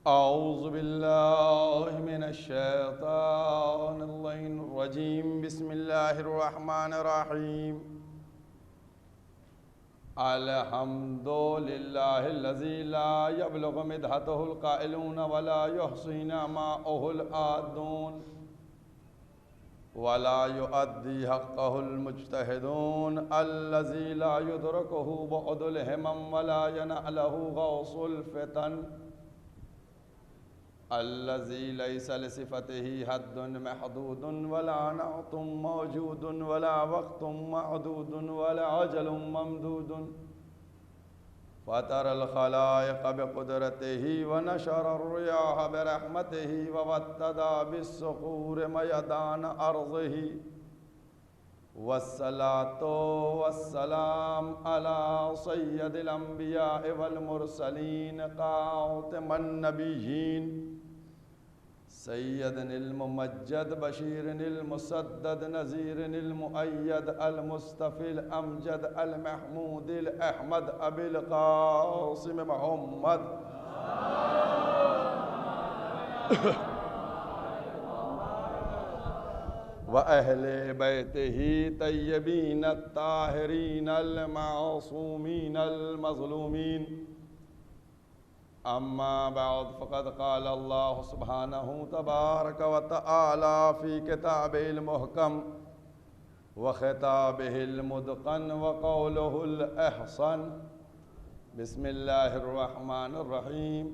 औज़ु बिल्लाहि मिनश्शैतानिर्रजीम बिस्मिल्लाहिर्रहमानिर्रहीम अल्हम्दुलिल्लाहिल्लज़ी ला यब्लुगु मिदहतहुल क़ाइलून वला युहसीना माअहुल आदून वला युअद्दी हक़्क़हुल मुज्तहिदून अल्लज़ी ला युदरकुहु बुअदुल हिमम वला यनअलहु गौसुल फ़ितन अल्लज़ी लैसा लिसिफ़तिही हद्दुन महदूदुन वला नअतुम मौजूदुन वला वक़्तुम मअदूदुन वला अजलुम ममदूदुन फ़तरल ख़लाइक़ बिक़ुदरतिही व नशरर रियाह बिरहमतिही व वत्तदा बिस्सुख़ूर मयदान अर्ज़िही वस्सलातु वस्सलाम अला सय्यदिल अंबिया वल मुरसलीन क़ातिमन नबिय्यीन सय्यदनिल मुमज्जद बशीरनिल मुसद्दद नज़ीरनिल मुअय्यद अल मुस्तफ़िल अमजद अल महमूदिल अहमद अबिल क़ासिम मोहम्मद व अहले बैतिही तय्यबीन ताहिरीन अल मासूमीन अल मज़लूमीन अम्मा बाद फ़क़द क़ाल अल्लाह सुब्हानहु तबारक व तआला फ़ी किताबिल मुहकम व ख़िताबिहिल मुदक़न व क़ौलुहुल अहसन बिस्मिल्लाहिर रहमानिर रहीम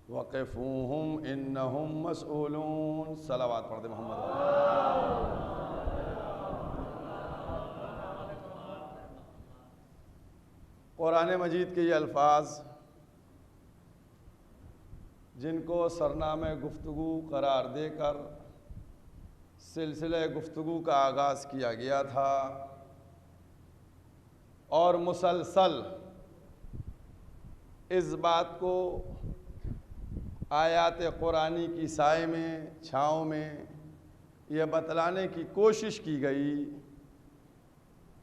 वक़िफ़ूहुम इन्नहुम मसऊलून। सलावत पढ़ दे मोहम्मद। कुरान मजीद के ये अल्फाज जिनको सरनामे गुफ्तगू करार देकर सिलसिले गुफ्तगू का आगाज़ किया गया था और मुसलसल इस बात को आयात कुरानी की साए में छाँव में यह बतलाने की कोशिश की गई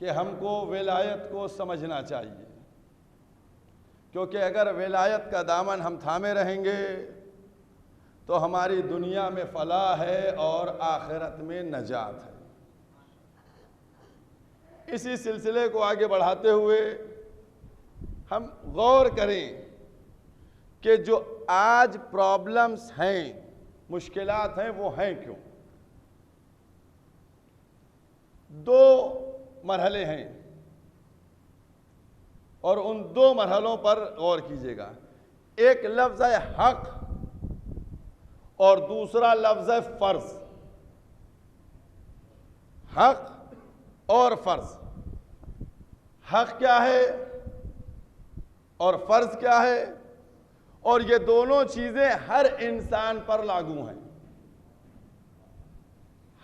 कि हमको विलायत को समझना चाहिए, क्योंकि अगर विलायत का दामन हम थामे रहेंगे तो हमारी दुनिया में फलाह है और आखिरत में नजात है। इसी सिलसिले को आगे बढ़ाते हुए हम गौर करें कि जो आज प्रॉब्लम्स हैं, मुश्किलात हैं, वो हैं क्यों। दो मरहले हैं और उन दो मरहलों पर गौर कीजिएगा। एक लफ्ज़ है हक और दूसरा लफ्ज़ है फ़र्ज़। हक और फ़र्ज़। हक क्या है और फ़र्ज़ क्या है, और ये दोनों चीज़ें हर इंसान पर लागू हैं।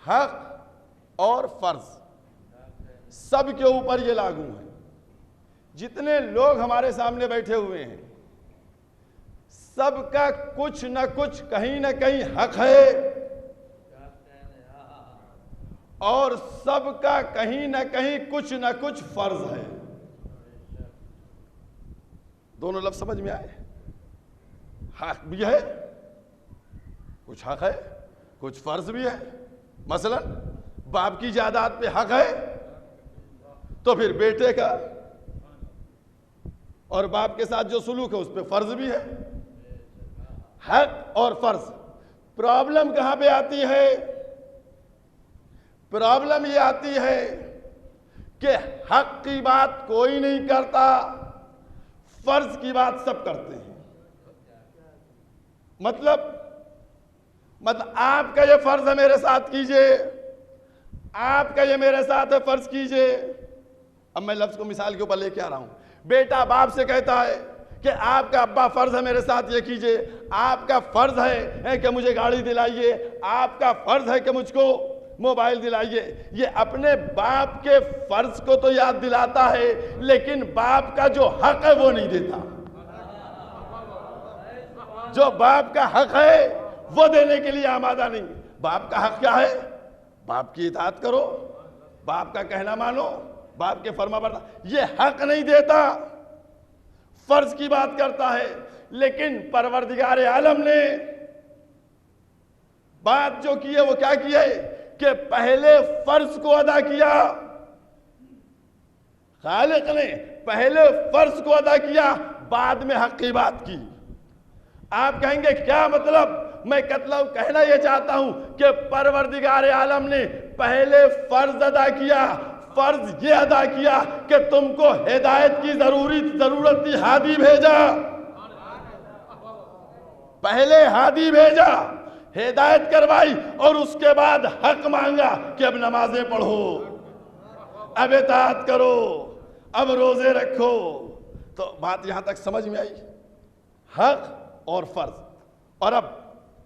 हक और फ़र्ज़ सब के ऊपर ये लागू हैं। जितने लोग हमारे सामने बैठे हुए हैं सबका कुछ न कुछ कहीं न कहीं हक है और सबका कहीं न कहीं कुछ न कुछ फर्ज है। दोनों लफ्ज़ समझ में आए। हक भी है, कुछ हक है, कुछ फर्ज भी है। मसलन बाप की जायदाद पे हक है तो फिर बेटे का और बाप के साथ जो सुलूक है उस पर फर्ज भी है। हक और फर्ज। प्रॉब्लम कहां पे आती है? प्रॉब्लम ये आती है कि हक की बात कोई नहीं करता, फर्ज की बात सब करते हैं। मतलब आपका ये फर्ज है मेरे साथ कीजिए, आपका ये मेरे साथ है फर्ज कीजिए। अब मैं लफ्ज को मिसाल के ऊपर लेके आ रहा हूं। बेटा बाप से कहता है कि आपका अब्बा फर्ज है मेरे साथ ये कीजिए, आपका फर्ज है कि मुझे गाड़ी दिलाइए, आपका फर्ज है कि मुझको मोबाइल दिलाइए। ये अपने बाप के फर्ज को तो याद दिलाता है लेकिन बाप का जो हक है वो नहीं देता। जो बाप का हक है वो देने के लिए आमादा नहीं। बाप का हक क्या है? बाप की इताअत करो, बाप का कहना मानो, बाप के फरमाबरदार। ये हक नहीं देता, फर्ज की बात करता है लेकिन परवरदिगार आलम ने बात जो की है वो क्या की है कि पहले फर्ज को अदा किया। खालिक ने पहले फर्ज को अदा किया, बाद में हक की बात की। आप कहेंगे क्या मतलब? मैं मतलब कहना यह चाहता हूं कि परवरदिगार आलम ने पहले फर्ज अदा किया। फर्ज ये अदा किया कि तुमको हिदायत की जरूरत थी, हादी भेजा। पहले हादी भेजा, हिदायत करवाई और उसके बाद हक मांगा कि अब नमाजें पढ़ो, अब इताअत करो, अब रोजे रखो। तो बात यहां तक समझ में आई, हक और फर्ज। और अब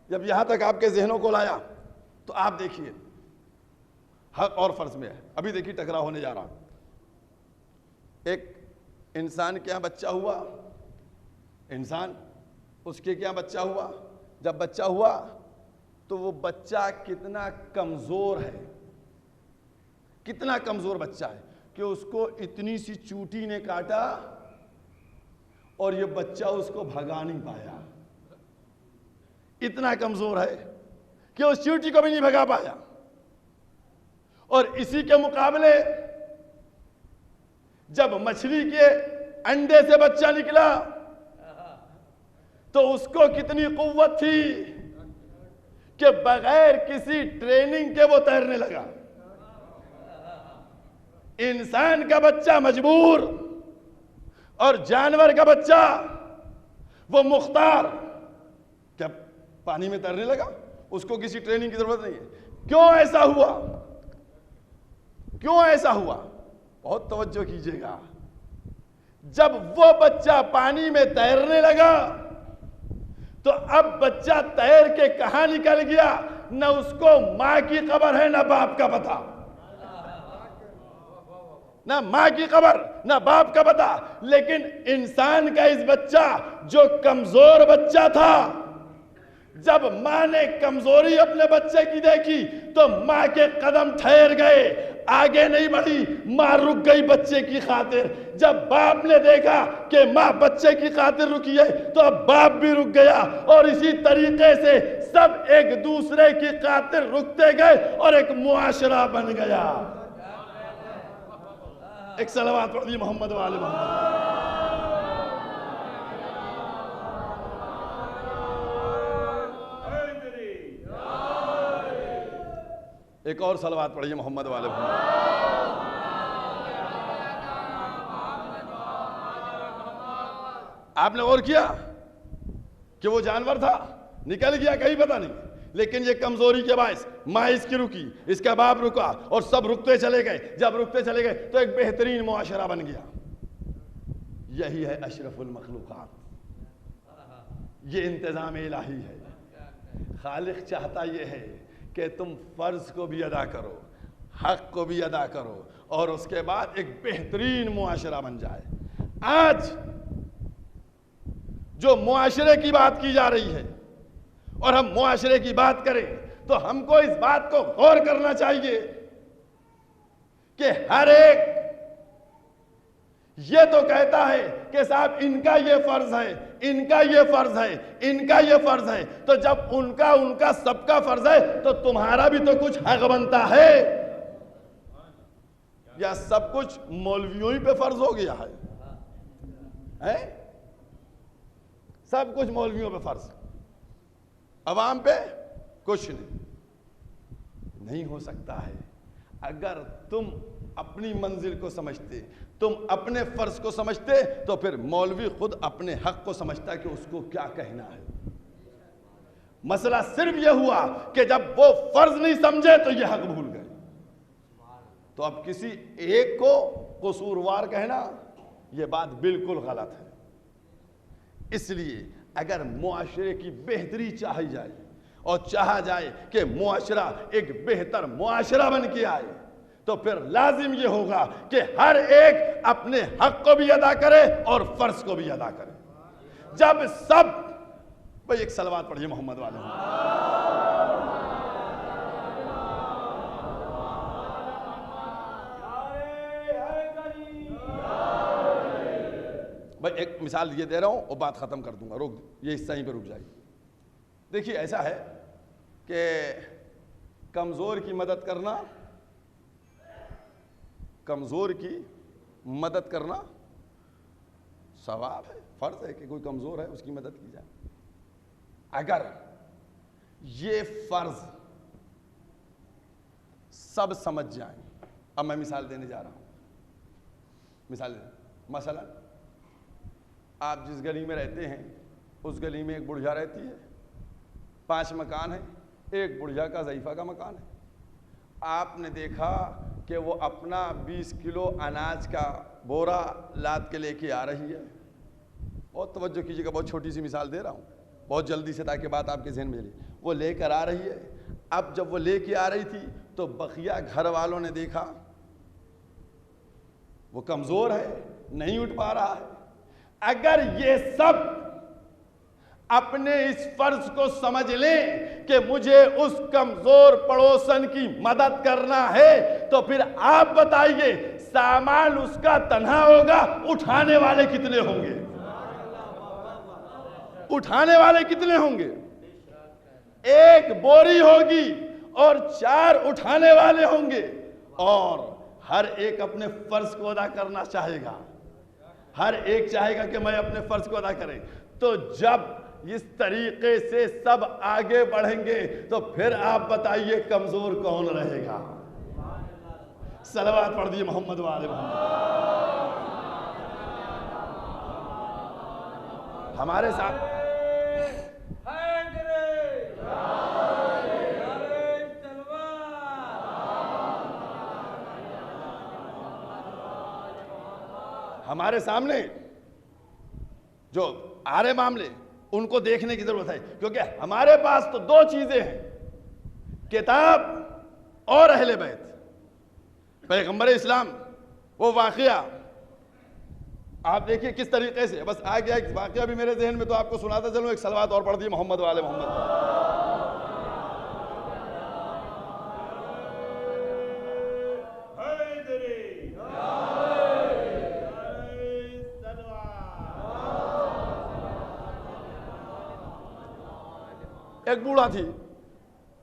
जब यहां तक आपके जहनों को लाया तो आप देखिए हक और फर्ज में है। अभी देखिए टकराव होने जा रहा। एक इंसान के यहां बच्चा हुआ, इंसान उसके क्या बच्चा हुआ। जब बच्चा हुआ तो वो बच्चा कितना कमजोर है, कितना कमजोर बच्चा है कि उसको इतनी सी चूटी ने काटा और ये बच्चा उसको भगा नहीं पाया। इतना कमजोर है कि उस चींटी को भी नहीं भगा पाया। और इसी के मुकाबले जब मछली के अंडे से बच्चा निकला तो उसको कितनी कुव्वत थी कि बगैर किसी ट्रेनिंग के वो तैरने लगा। इंसान का बच्चा मजबूर और जानवर का बच्चा वो मुख्तार, क्या पानी में तैरने लगा, उसको किसी ट्रेनिंग की जरूरत नहीं है। क्यों ऐसा हुआ? क्यों ऐसा हुआ? बहुत तवज्जो कीजिएगा। जब वो बच्चा पानी में तैरने लगा तो अब बच्चा तैर के कहां निकल गया, न उसको मां की खबर है न बाप का पता। ना मां की खबर ना बाप का पता। लेकिन इंसान का इस बच्चा जो कमजोर बच्चा था, जब मां ने कमजोरी अपने बच्चे की देखी तो मां के कदम ठहर गए, आगे नहीं बढ़ी, मां रुक गई बच्चे की खातिर। जब बाप ने देखा कि मां बच्चे की खातिर रुकी है तो अब बाप भी रुक गया। और इसी तरीके से सब एक दूसरे की खातिर रुकते गए और एक मुआशरा बन गया। एक सलावत पढ़िए मोहम्मद वाले मोहम्मद। एक और सलावत पढ़िए मोहम्मद वाले मोहम्मद। आपने गौर किया कि वो जानवर था, निकल गया कहीं पता नहीं, लेकिन ये कमजोरी के बायस माँ इसकी रुकी, इसका बाप रुका और सब रुकते चले गए। जब रुकते चले गए तो एक बेहतरीन मुआशरा बन गया। यही है अशरफुल मखलूकात, ये इंतजाम इलाही है। खालिक चाहता ये है कि तुम फर्ज को भी अदा करो, हक को भी अदा करो और उसके बाद एक बेहतरीन मुआशरा बन जाए। आज जो मुआशरे की बात की जा रही है और हम मुआशरे की बात करें तो हमको इस बात को गौर करना चाहिए कि हर एक ये तो कहता है कि साहब इनका ये फर्ज है, इनका ये फर्ज है, इनका ये फर्ज है। तो जब उनका सबका फर्ज है तो तुम्हारा भी तो कुछ हक बनता है। या सब कुछ मौलवियों ही पे फर्ज हो गया है? सब कुछ मौलवियों पे फर्ज, अवाम पे कुछ नहीं हो सकता है। अगर तुम अपनी मंजिल को समझते, तुम अपने फर्ज को समझते, तो फिर मौलवी खुद अपने हक को समझता कि उसको क्या कहना है। मसला सिर्फ यह हुआ कि जब वो फर्ज नहीं समझे तो ये हक भूल गए। तो अब किसी एक को कसूरवार कहना यह बात बिल्कुल गलत है। इसलिए अगर मुआशरे की बेहतरी चाही जाए और चाहा जाए कि मुआशरा एक बेहतर मुआशरा बन के आए, तो फिर लाजिम यह होगा कि हर एक अपने हक को भी अदा करे और फर्ज को भी अदा करे। जब सब भाई एक सलवात पढ़िए मोहम्मद वाले। भाई एक मिसाल ये दे रहा हूं और बात खत्म कर दूंगा, रोक ये हिस्सा यहीं पे रुक जाइए। देखिए ऐसा है कि कमजोर की मदद करना, कमजोर की मदद करना सवाब है, फर्ज है कि कोई कमजोर है उसकी मदद की जाए। अगर ये फर्ज सब समझ जाएं, अब मैं मिसाल देने जा रहा हूं, मिसाल मसलन आप जिस गली में रहते हैं उस गली में एक बुढ़िया रहती है, 5 मकान है, एक बुढ़िया का ज़ईफ़ा का मकान है। आपने देखा कि वो अपना 20 किलो अनाज का बोरा लाद के लेके आ रही है। बहुत तवज्जो कीजिएगा, बहुत छोटी सी मिसाल दे रहा हूँ, बहुत जल्दी से, ताकि बात आपके ज़हन में ले। वो लेकर आ रही है। अब जब वो लेके आ रही थी तो बकिया घर वालों ने देखा वो कमज़ोर है, नहीं उठ पा रहा है। अगर ये सब अपने इस फर्ज को समझ लें कि मुझे उस कमजोर पड़ोसन की मदद करना है, तो फिर आप बताइए सामान उसका तन्हा होगा, उठाने वाले कितने होंगे? उठाने वाले कितने होंगे? एक बोरी होगी और 4 उठाने वाले होंगे, और हर एक अपने फर्ज को अदा करना चाहेगा, हर एक चाहेगा कि मैं अपने फर्ज को अदा करें। तो जब इस तरीके से सब आगे बढ़ेंगे तो फिर आप बताइए कमजोर कौन रहेगा? सलवात पढ़ दिए मोहम्मद वाले मोहम्मद। हमारे साथ हमारे सामने जो आ रहे मामले उनको देखने की जरूरत है, क्योंकि हमारे पास तो 2 चीजें हैं, किताब और अहले बैत। पैगंबर इस्लाम वो वाकया आप देखिए किस तरीके से, बस आ गया एक वाकया भी मेरे जहन में, तो आपको सुनाता चलूं। एक सलवात और पढ़ दी मोहम्मद वाले मोहम्मद। एक बूढ़ा थी,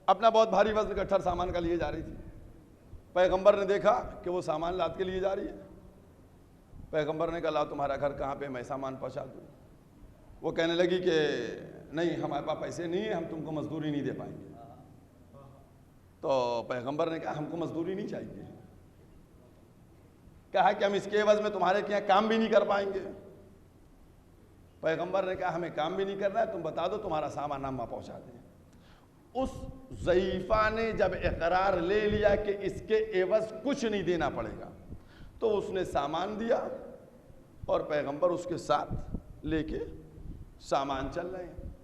अपना बहुत भारी वजन गट्ठर सामान का लिए जा रही थी। पैगंबर ने देखा कि वो सामान लाद के लिए जा रही है। पैगंबर ने कहा तुम्हारा घर कहाँ पे, मैं सामान पहुँचा दूँ। वो कहने लगी कि नहीं हमारे पास पैसे नहीं है, हम तुमको मजदूरी नहीं दे पाएंगे। तो पैगंबर ने कहा हमको मजदूरी नहीं चाहिए, कहा कि हम इसके एवज में तुम्हारे यहाँ काम भी नहीं कर पाएंगे। पैगंबर ने कहा हमें काम भी नहीं करना है, तुम बता दो तुम्हारा सामान हम पहुंचा दें। उस ज़ईफ़ा ने जब इकरार ले लिया कि इसके एवज कुछ नहीं देना पड़ेगा, तो उसने सामान दिया और पैगंबर उसके साथ लेके सामान चल रहे हैं।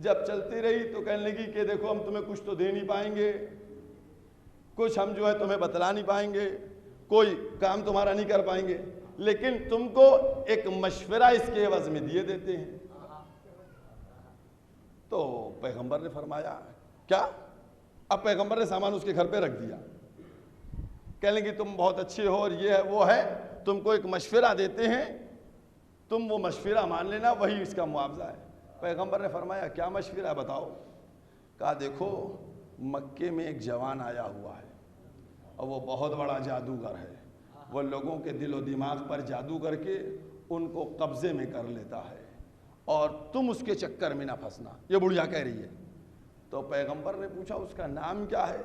जब चलती रही तो कहने लगी कि देखो हम तुम्हें कुछ तो दे नहीं पाएंगे, कुछ हम जो है तुम्हें बतला नहीं पाएंगे, कोई काम तुम्हारा नहीं कर पाएंगे, लेकिन तुमको एक मशवरा इसके एवज में दिए देते हैं। तो पैगंबर ने फरमाया क्या? अब पैगंबर ने सामान उसके घर पे रख दिया। कहने लगी तुम बहुत अच्छे हो और ये है वो है, तुमको एक मशवरा देते हैं, तुम वो मशवरा मान लेना, वही इसका मुआवजा है। पैगंबर ने फरमाया क्या मशवरा बताओ? कहा देखो मक्के में एक जवान आया हुआ है और वो बहुत बड़ा जादूगर है, वो लोगों के दिलो दिमाग पर जादू करके उनको कब्जे में कर लेता है, और तुम उसके चक्कर में ना फंसना। ये बुढ़िया कह रही है। तो पैगंबर ने पूछा उसका नाम क्या है?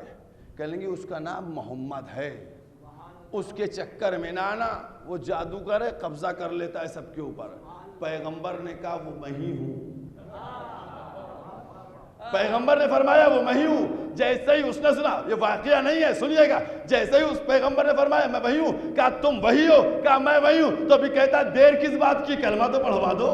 कहेंगे उसका नाम मोहम्मद है, उसके चक्कर में ना आना, वो जादूगर है, कब्जा कर लेता है सबके ऊपर। पैगंबर ने कहा वो मैं ही हूं। पैगंबर ने फरमाया वो मैं ही हूं। जैसे ही उसने सुना, ये वाकया नहीं है सुनिएगा, जैसे ही उस पैगंबर ने फरमाया मैं वही हूं, कहा तुम वही हो? कहा मैं वही हूं। तो भी कहता देर किस बात की, कलमा तो पढ़वा दो।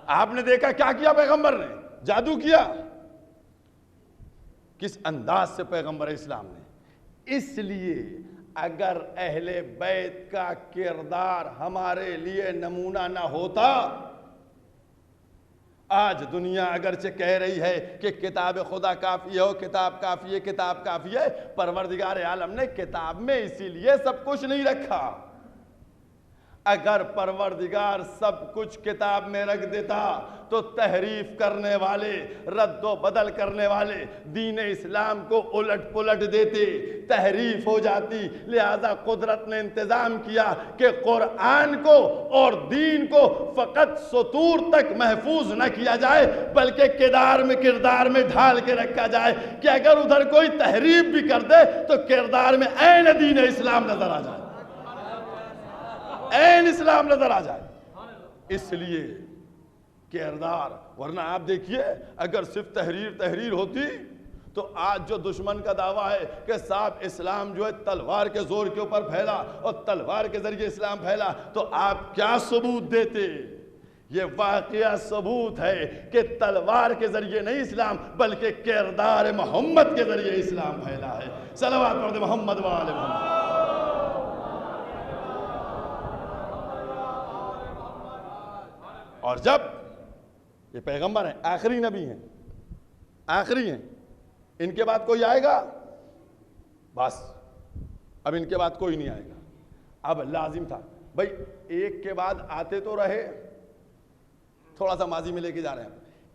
आपने देखा क्या किया पैगंबर ने? जादू किया। किस अंदाज से पैगंबर इस्लाम ने। इसलिए अगर अहले बैत का किरदार हमारे लिए नमूना ना होता, आज दुनिया अगरचे कह रही है कि किताब खुदा काफी है, किताब काफी है, किताब काफी है, परवरदिगार आलम ने किताब में इसीलिए सब कुछ नहीं रखा। अगर परवरदिगार सब कुछ किताब में रख देता तो तहरीफ करने वाले, रद्दो बदल करने वाले दीन इस्लाम को उलट पुलट देते, तहरीफ हो जाती। लिहाजा कुदरत ने इंतजाम किया कि कुरान को और दीन को फकत सतूर तक महफूज न किया जाए, बल्कि किरदार में ढाल के रखा जाए कि अगर उधर कोई तहरीफ भी कर दे तो किरदार में ऐन दीन इस्लाम नजर आ जाए, ऐन इस्लाम नजर आ जाए। इसलिए किरदार, वरना आप देखिए अगर सिर्फ तहरीर होती तो आज जो दुश्मन का दावा है कि साहब इस्लाम जो है तलवार के जोर के ऊपर फैला और तलवार के जरिए इस्लाम फैला, तो आप क्या सबूत देते? ये वाकया सबूत है कि तलवार के जरिए नहीं इस्लाम, बल्कि किरदार मोहम्मद के जरिए इस्लाम फैला है। सलवात पढ़ दे मोहम्मद व आले मोहम्मद। और जब ये पैगंबर हैं, आखिरी नबी हैं, आखिरी हैं, इनके बाद कोई आएगा? बस अब इनके बाद कोई नहीं आएगा। अब लाजिम था भाई, एक के बाद आते तो रहे, थोड़ा सा माजी में लेके जा रहे हैं,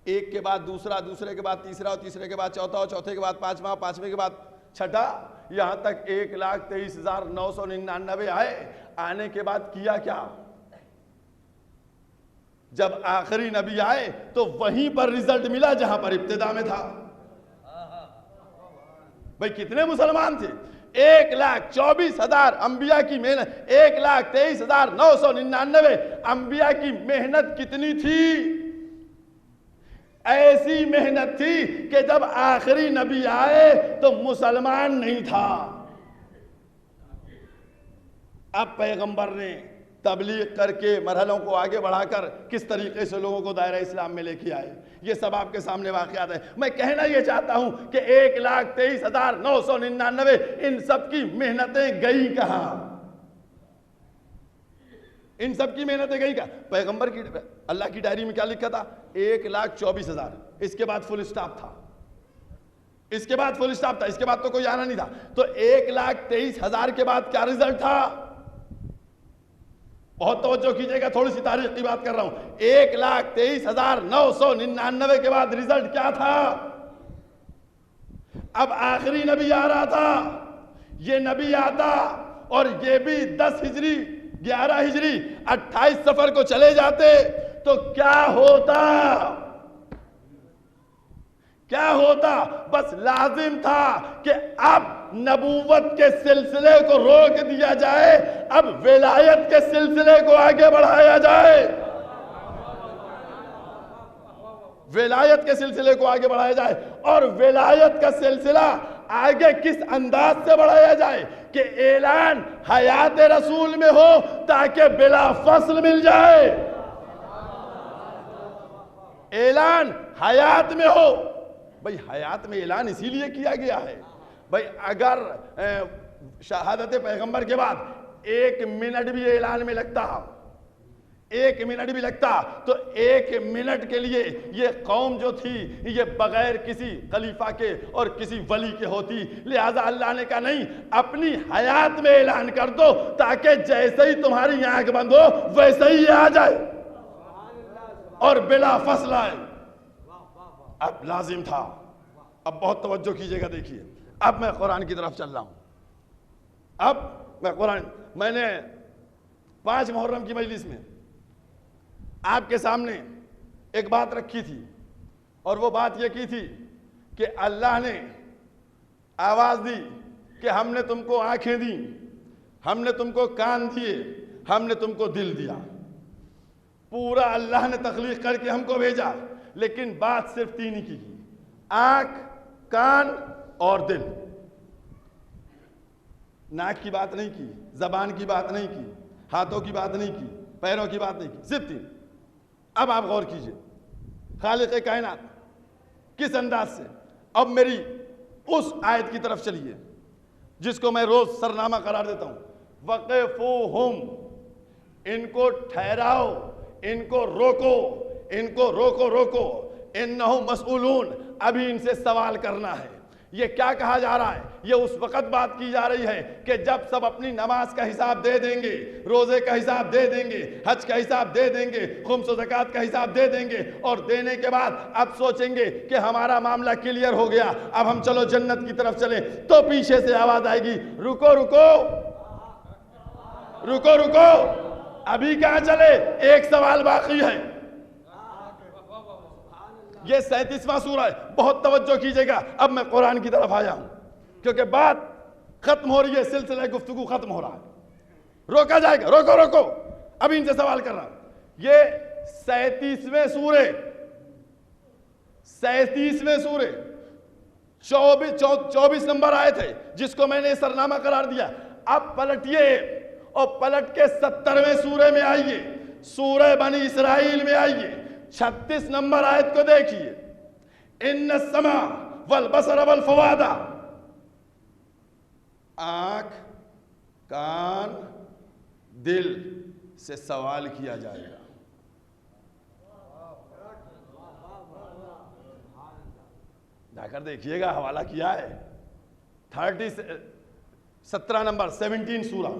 एक के बाद दूसरा, दूसरे के बाद तीसरा, और तीसरे के बाद चौथा, और चौथे के बाद पांचवा, पांचवे के बाद छठा, यहां तक 1,23,999 आए। आने के बाद किया क्या? जब आखिरी नबी आए तो वहीं पर रिजल्ट मिला जहां पर इब्तिदा में था। भाई कितने मुसलमान थे? 1,24,000 अंबिया की मेहनत, 1,23,999 अंबिया की मेहनत कितनी थी? ऐसी मेहनत थी कि जब आखिरी नबी आए तो मुसलमान नहीं था। अब पैगंबर ने तबलीग करके मरहलों को आगे बढ़ाकर किस तरीके से लोगों को दायरा इस्लाम में लेके आए, ये सब आपके सामने वाक़यात है। मैं कहना ये चाहता हूं कि 1,23,999 इन सब की मेहनतें गई कहां? इन सब की मेहनतें गई कहां? पैगंबर की, अल्लाह की डायरी में क्या लिखा था? 1,24,000, इसके बाद फुल स्टॉप था, इसके बाद फुल स्टॉप था, इसके बाद तो कोई आना नहीं था। तो 1,23,000 के बाद क्या रिजल्ट था? बहुत तवज्जो कीजिएगा, थोड़ी सी तारीख की बात कर रहा हूं। 1,23,999 के बाद रिजल्ट क्या था? अब आखिरी नबी आ रहा था, ये नबी आता और ये भी 10 हिजरी, 11 हिजरी, 28 सफर को चले जाते तो क्या होता? क्या होता? बस लाजिम था कि अब नबूवत के सिलसिले को रोक दिया जाए, अब विलायत के सिलसिले को आगे बढ़ाया जाए, विलायत के सिलसिले को आगे बढ़ाया जाए। और विलायत का सिलसिला आगे किस अंदाज से बढ़ाया जाए कि ऐलान हयात रसूल में हो ताकि बिला फसल मिल जाए, ऐलान हयात में हो। भाई हयात में ऐलान इसीलिए किया गया है। भाई अगर शहादत पैगंबर के बाद 1 मिनट भी ऐलान में लगता, 1 मिनट भी लगता, तो 1 मिनट के लिए ये कौम जो थी ये बगैर किसी खलीफा के और किसी वली के होती। लिहाजा अल्लाह ने कहा नहीं, अपनी हयात में ऐलान कर दो ताकि जैसे ही तुम्हारी आंख बंद हो वैसे ही आ जाए और बिला फसल आए। अब लाजिम था। अब बहुत तवज्जो कीजिएगा, देखिए अब मैं कुरान की तरफ चल रहा हूं। अब मैं कुरान, मैंने 5 मुहर्रम की मजलिस में आपके सामने एक बात रखी थी और वो बात ये की थी कि अल्लाह ने आवाज दी कि हमने तुमको आंखें दी, हमने तुमको कान दिए, हमने तुमको दिल दिया। पूरा अल्लाह ने तख्लीक करके हमको भेजा, लेकिन बात सिर्फ 3 ही की, आंख, कान और दिल। नाक की बात नहीं की, जबान की बात नहीं की, हाथों की बात नहीं की, पैरों की बात नहीं की, सिर्फ 3। अब आप गौर कीजिए, खालिक कायनात किस अंदाज से। अब मेरी उस आयत की तरफ चलिए जिसको मैं रोज सरनामा करार देता हूं, वक़िफ़ूहुम, इनको ठहराओ, इनको रोको, इनको रोको रोको, इन्नहुम मसऊलून, अभी इनसे सवाल करना है। ये क्या कहा जा रहा है? ये उस वक्त बात की जा रही है कि जब सब अपनी नमाज का हिसाब दे देंगे, रोजे का हिसाब दे देंगे, हज का हिसाब दे देंगे, खुम्स व ज़कात का हिसाब दे देंगे, और देने के बाद अब सोचेंगे कि हमारा मामला क्लियर हो गया, अब हम चलो जन्नत की तरफ चले, तो पीछे से आवाज आएगी, रुको रुको रुको रुको, अभी कहां चले, एक सवाल बाकी है। ये 37वां सूरा है, बहुत तवज्जो कीजिएगा। अब मैं कुरान की तरफ आया हूं क्योंकि बात खत्म हो रही है, सिलसिला गुफ्तगू खत्म हो रहा है, रोका जाएगा, रोको रोको, अभी इनसे सवाल कर रहा हूं। ये 37वें सूरे 24 नंबर आए थे जिसको मैंने सरनामा करार दिया। अब पलटिए और पलट के 70वें सूरे में आइए, सूरह बनी इसराइल में आइए, 36 नंबर आयत को देखिए, इन्न समा वल बसर वल फवादा, आंख कान दिल से सवाल किया जाएगा। जाकर देखिएगा, हवाला किया है 17 नंबर 17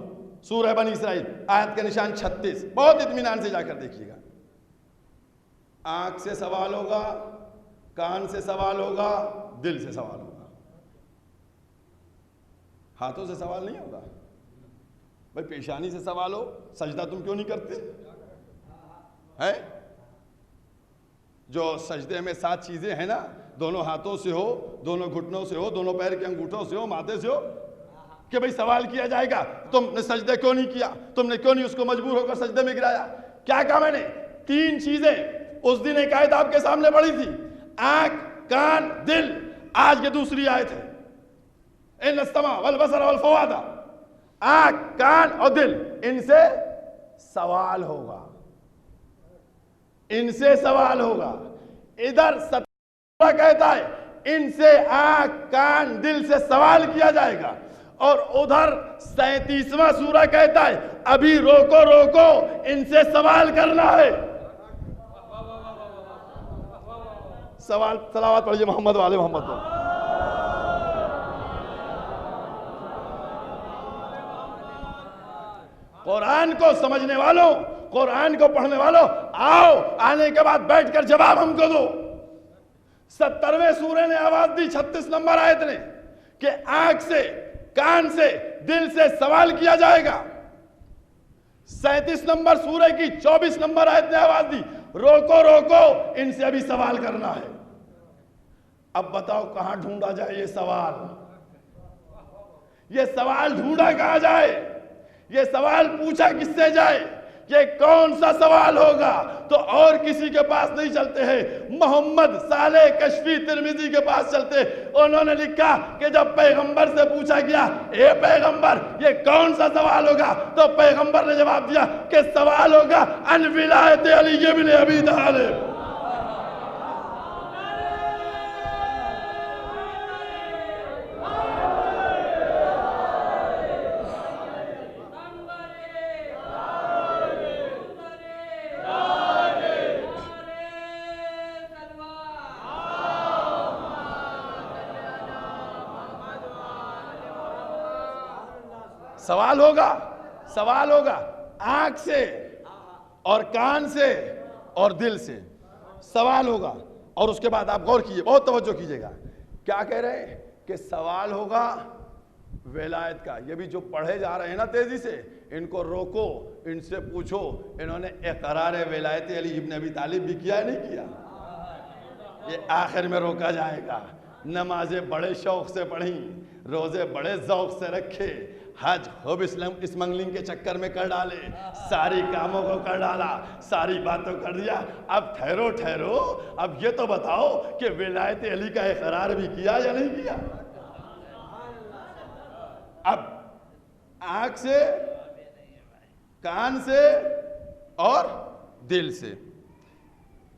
सूरह बनी इसराइल, आयत का निशान 36, बहुत इत्मीनान से जाकर देखिएगा। आंख से सवाल होगा, कान से सवाल होगा, दिल से सवाल होगा, हाथों से सवाल नहीं होगा। भाई पेशानी से सवाल हो, सजदा तुम क्यों नहीं करते हैं? जो सजदे में 7 चीजें हैं ना, दोनों हाथों से हो, दोनों घुटनों से हो, दोनों पैर के अंगूठों से हो, माथे से हो, कि भाई सवाल किया जाएगा, तुमने सजदे क्यों नहीं किया, तुमने क्यों नहीं उसको मजबूर होकर सजदे में गिराया। क्या कहा मैंने? 3 चीजें उस दिन एक आयत आपके सामने पड़ी थी, आंख कान दिल। आज ये दूसरी आयत है, इन्न समा वल बसर वल फवादा, आंख कान और दिल, इनसे सवाल होगा, इनसे सवाल होगा। इधर 17 कहता है इनसे आंख कान दिल से सवाल किया जाएगा, और उधर 37वां सूरा कहता है अभी रोको रोको, इनसे सवाल करना है। सवाल सलावत पढ़िए मोहम्मद वाले मोहम्मद को। कुरान को समझने वालों, कुरान को पढ़ने वालों, आओ, आने के बाद बैठकर जवाब हमको दो। 70वें सूरे ने आवाज दी, 36 नंबर आयत ने, कि आंख से कान से दिल से सवाल किया जाएगा। 37 नंबर सूरे की 24 नंबर आयत ने आवाज दी, रोको रोको, इनसे अभी सवाल करना है। अब बताओ कहां ढूंढा जाए ये सवाल? ये सवाल ढूंढा कहां जाए? ये सवाल पूछा किससे जाए? ये कौन सा सवाल होगा? तो और किसी के पास नहीं चलते हैं, मोहम्मद साले कशफी तिरमिजी के पास चलते। उन्होंने लिखा कि जब पैगंबर से पूछा गया, ए पैगंबर ये कौन सा सवाल होगा, तो पैगंबर ने जवाब दिया कि सवाल होगा अन विलायत अली इब्न अबी तालिब। सवाल होगा, सवाल होगा आंख से और कान से और दिल से सवाल होगा। और उसके बाद आप गौर कीजिए, बहुत तवज्जो कीजिएगा, क्या कह रहे हैं कि सवाल होगा विलायत का। ये भी जो पढ़े जा रहे हैं ना तेजी से, इनको रोको, इनसे पूछो, इन्होंने इकरार विलायत अली इब्न अबी तालिब भी किया है नहीं किया? ये आखिर में रोका जाएगा। नमाजें बड़े शौक से पढ़ी, रोजे बड़े जौक से रखे, हज खूब स्मगलिंग के चक्कर में कर डाले, सारी कामों को कर डाला, सारी बातों कर दिया। अब ठहरो ठहरो, अब ये तो बताओ कि विलायत अली का इकरार भी किया या नहीं किया? अब आंख से, कान से और दिल से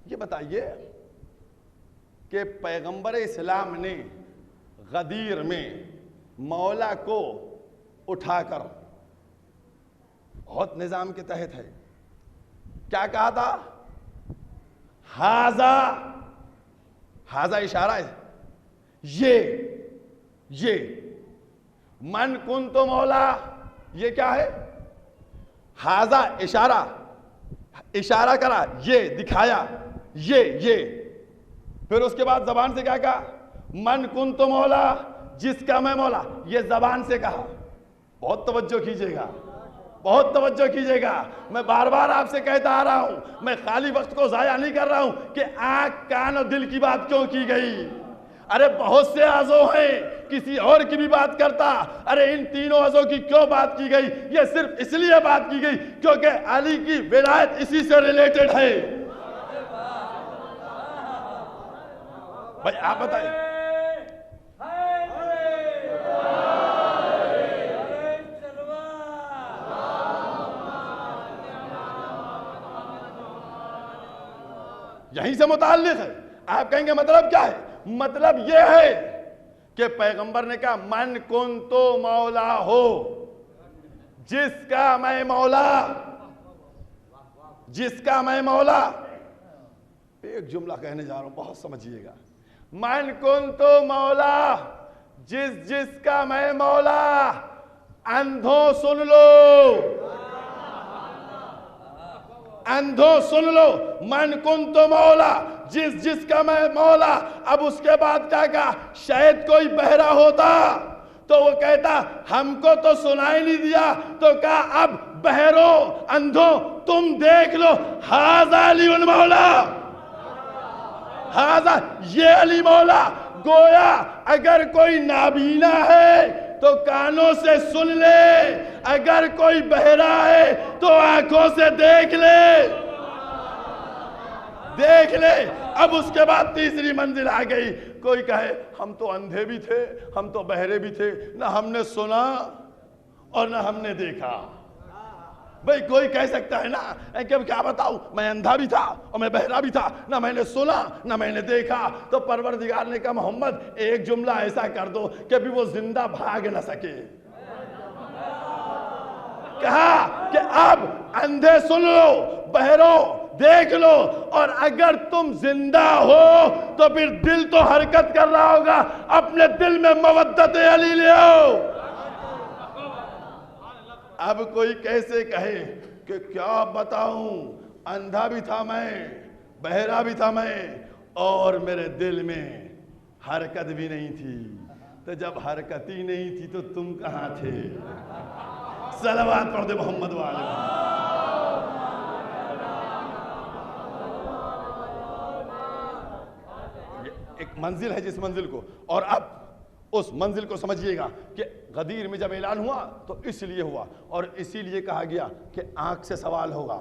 ये बताइए कि पैगंबर इस्लाम ने गदीर में मौला को उठाकर, बहुत निजाम के तहत है, क्या कहा था? हाजा, हाजा इशारा है, ये मन कुन तो मौला, ये क्या है? हाजा इशारा, इशारा करा, ये दिखाया, ये फिर उसके बाद जबान से क्या कहा? मन कुन तो मौला, जिसका मैं मौला, ये जबान से कहा। बहुत तवज्जो कीजिएगा, बहुत तवज्जो कीजिएगा। मैं बार बार आपसे कहता आ रहा हूं, मैं खाली वक्त को जाया नहीं कर रहा हूं कि आंख कान और दिल की बात क्यों की गई। अरे बहुत से आज़ो हैं, किसी और की भी बात करता। अरे इन तीनों आज़ो की क्यों बात की गई? ये सिर्फ इसलिए बात की गई क्योंकि अली की विलायत इसी से रिलेटेड है। भाई आप बताइए, यहीं से मुताल्लिक है। आप कहेंगे मतलब क्या है? मतलब यह है कि पैगंबर ने कहा मन कुन तो मौला हो, जिसका मैं मौला, जिसका मैं मौला। एक जुमला कहने जा रहा हूं, बहुत समझिएगा। मन कुन तो मौला, जिसका मैं मौला। अंधों सुन लो, अंधों सुन लो, मन कुन तो मौला, जिसका मैं मौला। अब उसके बाद क्या कहा? शायद कोई बहरा होता तो वो कहता हमको तो सुनाई नहीं दिया, तो कहा अब बहरों अंधों तुम देख लो, हाज़ा अली उल मौला, हाज़ा ये अली मौला। गोया अगर कोई नाबीना है तो कानों से सुन ले, अगर कोई बहरा है तो आंखों से देख ले, देख ले। अब उसके बाद तीसरी मंजिल आ गई। कोई कहे हम तो अंधे भी थे, हम तो बहरे भी थे, ना हमने सुना और ना हमने देखा। भाई कोई कह सकता है ना कि क्या बताऊं, मैं अंधा भी था और मैं बहरा भी था, ना मैंने सुना ना मैंने देखा। तो परवरदिगार ने कहा मोहम्मद एक जुमला ऐसा कर दो कि अभी वो जिंदा भाग ना सके। कहा कि अब अंधे सुन लो, बहरो देख लो, और अगर तुम जिंदा हो तो फिर दिल तो हरकत कर रहा होगा, अपने दिल में मवद्दत अली ले आओ। अब कोई कैसे कहे कि क्या बताऊं, अंधा भी था मैं, बहरा भी था मैं, और मेरे दिल में हरकत भी नहीं थी। तो जब हरकत ही नहीं थी तो तुम कहां थे? सलवात पढ़ दे मोहम्मद वाले। एक मंजिल है जिस मंजिल को, और अब उस मंजिल को समझिएगा कि गदीर में जब ऐलान हुआ तो इसलिए हुआ, और इसीलिए कहा गया कि आंख से सवाल होगा।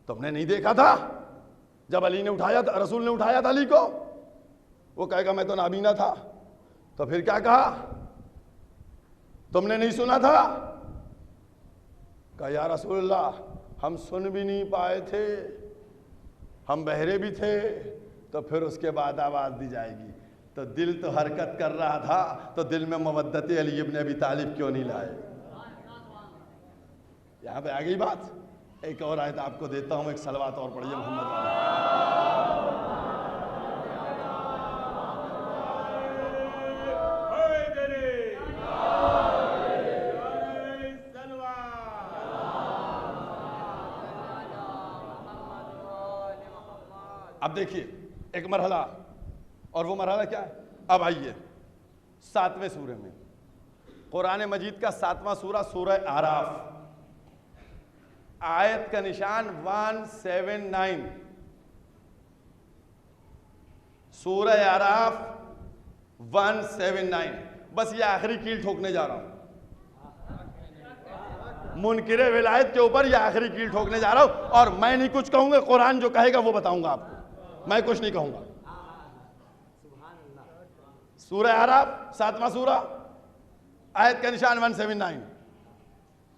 तुमने नहीं देखा था जब अली ने उठाया था, रसूल ने उठाया था अली को? वो कहेगा मैं तो नाबीना था। तो फिर क्या कहा? तुमने नहीं सुना था? कहा या रसूलल्लाह हम सुन भी नहीं पाए थे, हम बहरे भी थे। तो फिर उसके बाद आवाज दी जाएगी, तो दिल तो हरकत कर रहा था, तो दिल में मवद्दत अली इब्न अबी तालिब क्यों नहीं लाए? यहां पे आ गई बात। एक और आयत आपको देता हूं, एक सलवात और पढ़िए मोहम्मद वाला। अब देखिए एक मरहला, और वो मरहला क्या है? अब आइए 7वें सूरे में, कुरान मजीद का 7वां सूरा, सूरह आराफ, आयत का निशान 179। सूरह आराफ 179। बस ये आखिरी कील ठोकने जा रहा हूं, मुनकिरे विलायत के ऊपर ये आखिरी कील ठोकने जा रहा हूं। और मैं नहीं कुछ कहूंगा, कुरान जो कहेगा वो बताऊंगा आपको, मैं कुछ नहीं कहूंगा। सूरह आराफ 7वां सूरा, आयत का निशान 179।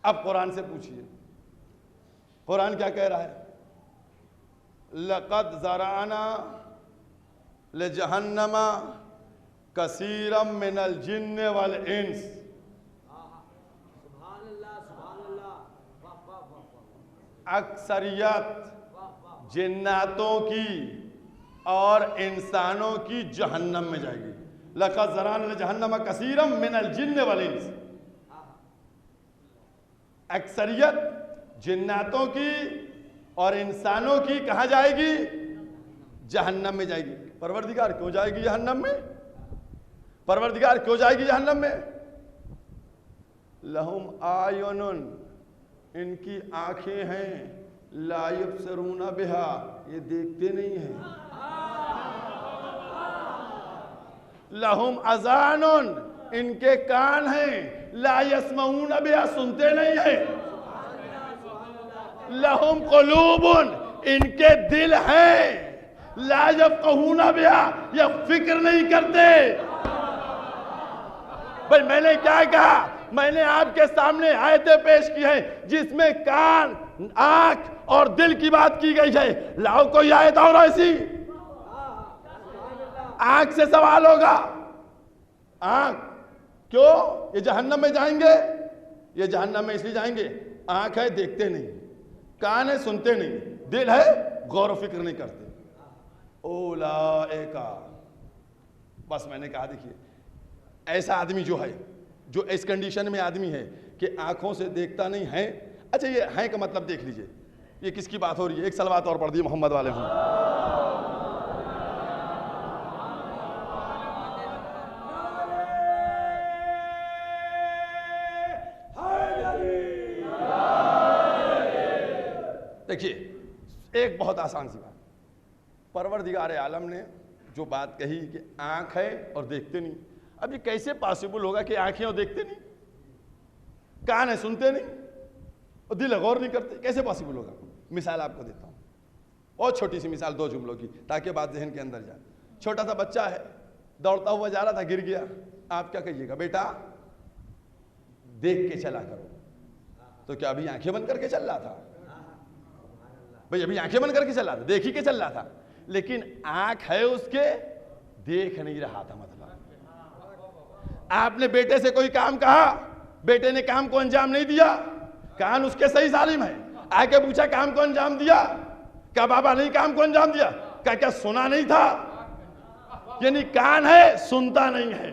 अब कुरान से पूछिए, कुरान क्या कह रहा है? लक़द ज़रअना लिजहन्नमा कसीरम मिनल जिन्न वल इंस, अक्सरियत जिन्नातों की और इंसानों की जहन्नम में जाएगी। लक़द ज़रअना जहन्नम कसीरम मिनल जिन्न वल इंस, अक्सरियत जिन्नातों की और इंसानों की कहाँ जाएगी? जहन्नम में जाएगी। परवरदिगार क्यों जाएगी जहन्नम में? परवरदिगार क्यों जाएगी जहन्नम में? लहुम आयुनुन, इनकी आंखें हैं, ला यब्सरूना बिहा, ये देखते नहीं हैं। लहुम अज़ानुन, इनके कान हैं, ला यस्मऊना बिहा, सुनते नहीं हैं। लहुम कुलूबुन, इनके दिल हैं, ला यफ़क़हूना बिहा, ये फिक्र नहीं करते। भाई मैंने क्या कहा? मैंने आपके सामने आयतें पेश की हैं जिसमें कान, आंख और दिल की बात की गई है। लाओ कोई आयत और ऐसी। आंख से सवाल होगा। आंख क्यों? ये जहन्नम में जाएंगे। ये जहन्नम में इसलिए जाएंगे, आंख है देखते नहीं, कान है सुनते नहीं, दिल है गौर व फिक्र नहीं करते। ओलाएका, बस मैंने कहा देखिए ऐसा आदमी जो है, जो इस कंडीशन में आदमी है कि आंखों से देखता नहीं है। अच्छा ये है का मतलब देख लीजिए, ये किसकी बात हो रही है? एक सलवात और पढ़ दी मोहम्मद वाले हूं। देखिए एक बहुत आसान सी बात, परवरदिगार आलम ने जो बात कही कि आंख है और देखते नहीं। अब ये कैसे पॉसिबल होगा कि आंखें और देखते नहीं, कान है सुनते नहीं और दिल गौर नहीं करते? कैसे पॉसिबल होगा? मिसाल आपको देता हूं, और छोटी सी मिसाल 2 जुमलों की, ताकि बात जहन के अंदर जाए। छोटा सा बच्चा है, दौड़ता हुआ जा रहा था, गिर गया। आप क्या कहिएगा? बेटा देख के चला करो। तो क्या अभी आंखें बंद करके चल रहा था? भाई अभी आंखें बंद करके चल रहा था, देख ही के चल रहा था, लेकिन आंख है उसके, देख नहीं रहा था। मतलब आपने बेटे से कोई काम कहा, बेटे ने काम को अंजाम नहीं दिया, कान उसके सही सालिम है, आके पूछा काम को अंजाम दिया? क्या बाबा नहीं काम को अंजाम दिया? क्या सुना नहीं था? यानी कान है सुनता नहीं है।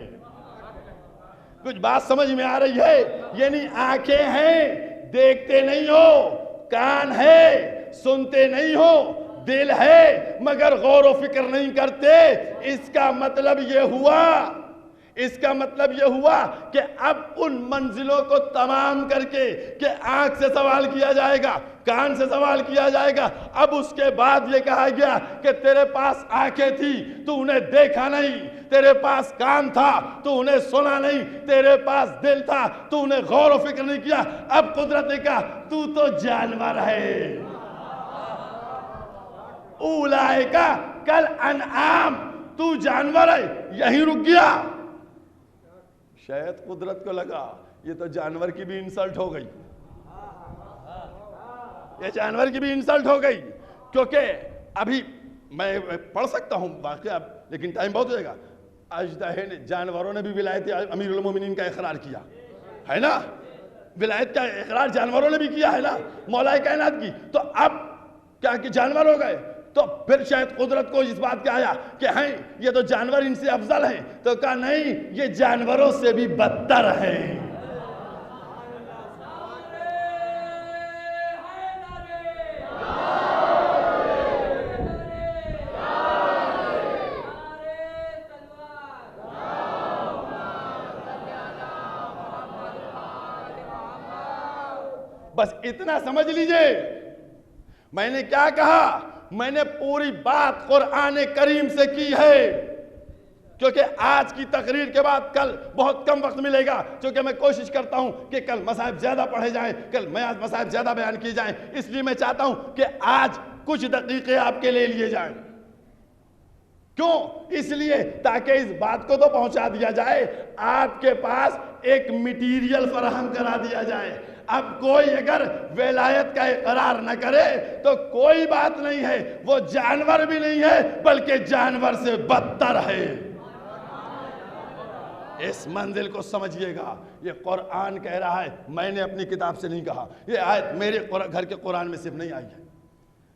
कुछ बात समझ में आ रही है? यानी आंखें हैं देखते नहीं हो, कान है सुनते नहीं हो, दिल है मगर गौर व फिक्र नहीं करते। इसका मतलब ये हुआ कि अब उन मंजिलों को तमाम करके कि आंख से सवाल किया जाएगा, कान से सवाल किया जाएगा। अब उसके बाद ये कहा गया कि तेरे पास आंखें थी तो उन्हें देखा नहीं, तेरे पास कान था तो उन्हें सुना नहीं, तेरे पास दिल था तो उन्हें गौर व फिक्र नहीं किया। अब कुदरत ने कहा तू तो जानवर है। उलाइका कल अनआम, तू जानवर है। यहीं रुक गया। शायद कुदरत को लगा ये तो जानवर की भी इंसल्ट हो गई, ये जानवर की भी इंसल्ट हो गई। क्योंकि अभी मैं पढ़ सकता हूं वाकया, लेकिन टाइम बहुत हो जाएगा। अजदाहे ने, जानवरों ने भी विलायत अमीरुल मोमिनीन का इकरार किया है ना, विलायत का इकरार जानवरों ने भी किया है ना, मौलाए कायनात की। तो अब क्या कि जानवर हो गए, तो फिर शायद कुदरत को इस बात का आया कि हैं ये तो जानवर इनसे अफजल हैं, तो कहा नहीं ये जानवरों से भी बदतर हैं। बस इतना समझ लीजिए। मैंने क्या कहा? मैंने पूरी बात कुरान करीम से की है, क्योंकि आज की तकरीर के बाद कल बहुत कम वक्त मिलेगा, क्योंकि मैं कोशिश करता हूं कि कल मसाइब ज्यादा पढ़े जाएं, कल मसाइब ज्यादा बयान किए जाएं। इसलिए मैं चाहता हूं कि आज कुछ दकीके आपके लिए जाएं। क्यों? इसलिए ताकि इस बात को तो पहुंचा दिया जाए, आपके पास एक मटीरियल फराहम करा दिया जाए। अब कोई अगर विलायत का इकरार न करे तो कोई बात नहीं है, वो जानवर भी नहीं है बल्कि जानवर से बदतर है। इस मंजिल को समझिएगा। ये कुरान कह रहा है, मैंने अपनी किताब से नहीं कहा। ये आयत मेरे घर के कुरान में सिर्फ नहीं आई है,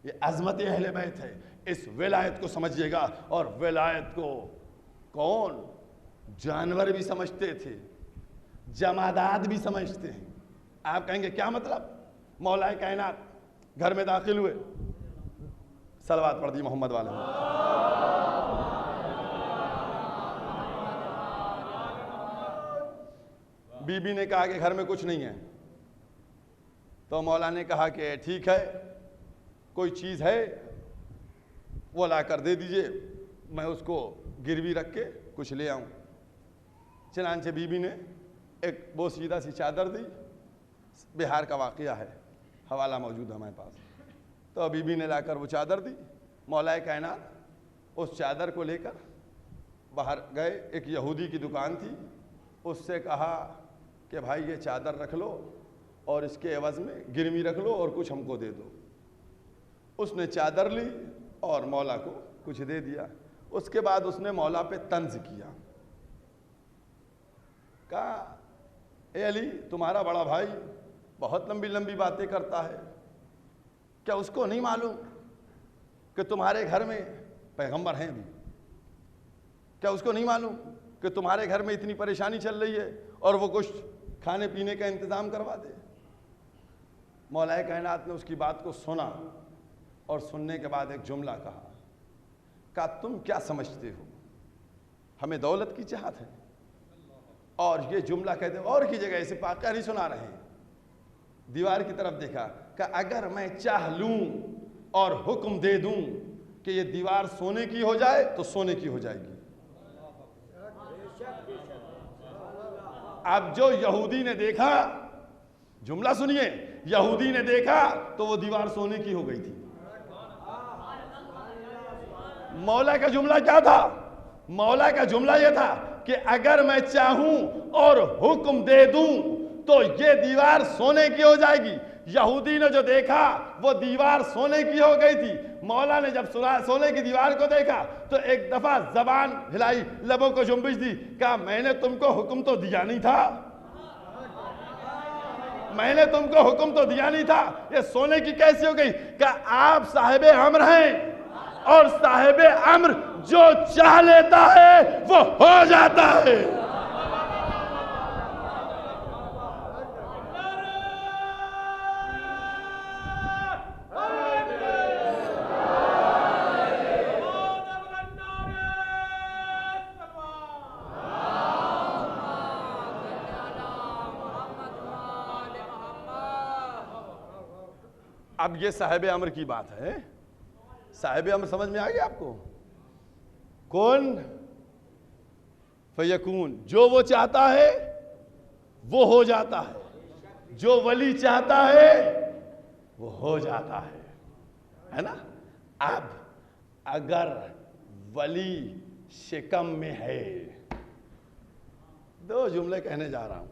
ये अजमत अहले बैत है। इस विलायत को समझिएगा। और विलायत को कौन, जानवर भी समझते थे, जमादात भी समझते हैं। आप कहेंगे क्या मतलब? मौलाए कायनात घर में दाखिल हुए, सलवात पढ़ दी मोहम्मद वाले में। बीबी ने कहा कि घर में कुछ नहीं है, तो मौला ने कहा कि ठीक है, कोई चीज़ है वो ला कर दे दीजिए, मैं उसको गिरवी रख के कुछ ले आऊं। चनांचे बीबी ने एक बोसीदा सी चादर दी, बिहार का वाक़या है, हवाला मौजूद है हमारे पास। तो बीबी ने लाकर वो चादर दी। मौलाए कायनात उस चादर को लेकर बाहर गए। एक यहूदी की दुकान थी, उससे कहा कि भाई ये चादर रख लो और इसके एवज़ में गिरवी रख लो और कुछ हमको दे दो। उसने चादर ली और मौला को कुछ दे दिया। उसके बाद उसने मौला पे तंज किया, कहा ए अली, तुम्हारा बड़ा भाई बहुत लंबी लंबी बातें करता है, क्या उसको नहीं मालूम कि तुम्हारे घर में पैगंबर हैं भी? क्या उसको नहीं मालूम कि तुम्हारे घर में इतनी परेशानी चल रही है और वो कुछ खाने पीने का इंतज़ाम करवा दे? मौलाए कायनात ने उसकी बात को सुना और सुनने के बाद एक जुमला कहा, तुम क्या समझते हो, हमें दौलत की चाहत है? और ये जुमला कहते और की जगह इसे वाक़या नहीं सुना रहे हैं। दीवार की तरफ देखा, कि अगर मैं चाह लूं और हुक्म दे दूं कि ये दीवार सोने की हो जाए तो सोने की हो जाएगी। अब जो यहूदी ने देखा, जुमला सुनिए, यहूदी ने देखा तो वो दीवार सोने की हो गई थी। मौला का जुमला क्या था? मौला का जुमला यह था कि अगर मैं चाहूं और हुक्म दे दूं तो ये दीवार सोने की हो जाएगी। यहूदी ने जो देखा वो दीवार सोने की हो गई थी। मौला ने जब सोने की दीवार को देखा तो एक दफा जबान हिलाई, लबों को जुम्बिश दी, कहा मैंने तुमको हुक्म तो दिया नहीं था, मैंने तुमको हुक्म तो दिया नहीं था, ये सोने की कैसी हो गई? कहा आप साहिबे अम्र हैं और साहिबे अम्र जो चाह लेता है वो हो जाता है। अब ये साहिबे अम्र की बात है। साहिबे अम्र समझ में आ गया आपको? कौन? फयकून, जो वो चाहता है वो हो जाता है, जो वली चाहता है वो हो जाता है ना? अब अगर वली शिकम में है, दो जुमले कहने जा रहा हूं।